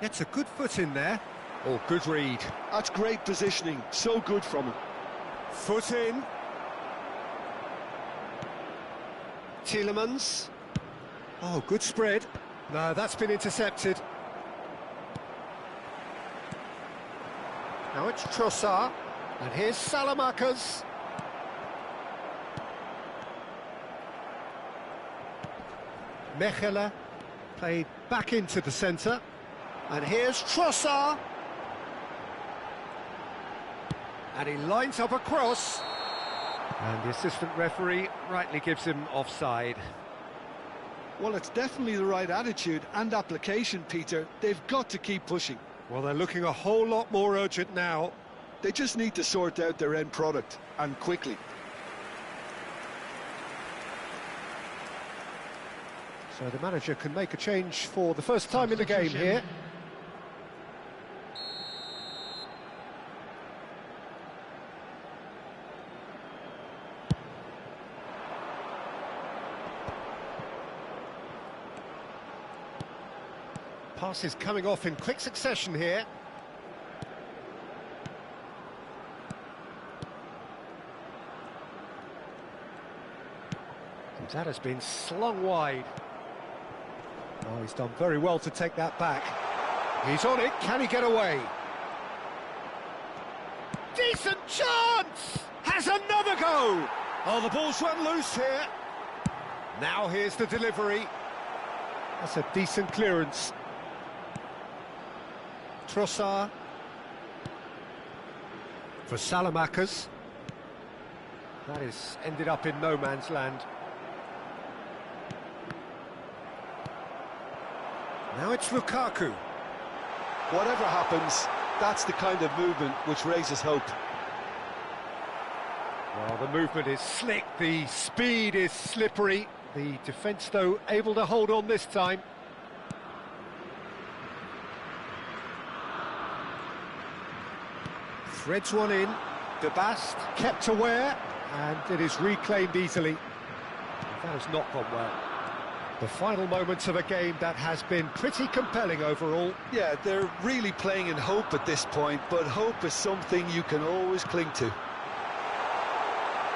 Gets a good foot in there. Oh, good read. That's great positioning, so good from him. Foot in. Tielemans. Oh, good spread. No, that's been intercepted. Now it's Trossard. And here's Salamakers. Mechele played back into the centre. And here's Trossard. And he lines up a cross. And the assistant referee rightly gives him offside. Well, it's definitely the right attitude and application, Peter. They've got to keep pushing. Well, they're looking a whole lot more urgent now. They just need to sort out their end product, and quickly. So the manager can make a change for the first time in the game here. Passes coming off in quick succession here. That has been slung wide. Oh, he's done very well to take that back. He's on it, can he get away? Decent chance! Has another go! Oh, the ball's run loose here. Now here's the delivery. That's a decent clearance. Trossard. For Salamakers. That is ended up in no man's land. Now it's Lukaku. Whatever happens, that's the kind of movement which raises hope. Well, the movement is slick, the speed is slippery. The defence, though, able to hold on this time. Threads one in. De Bast kept aware, and it is reclaimed easily. That has not gone well. The final moments of a game that has been pretty compelling overall. Yeah, they're really playing in hope at this point, but hope is something you can always cling to.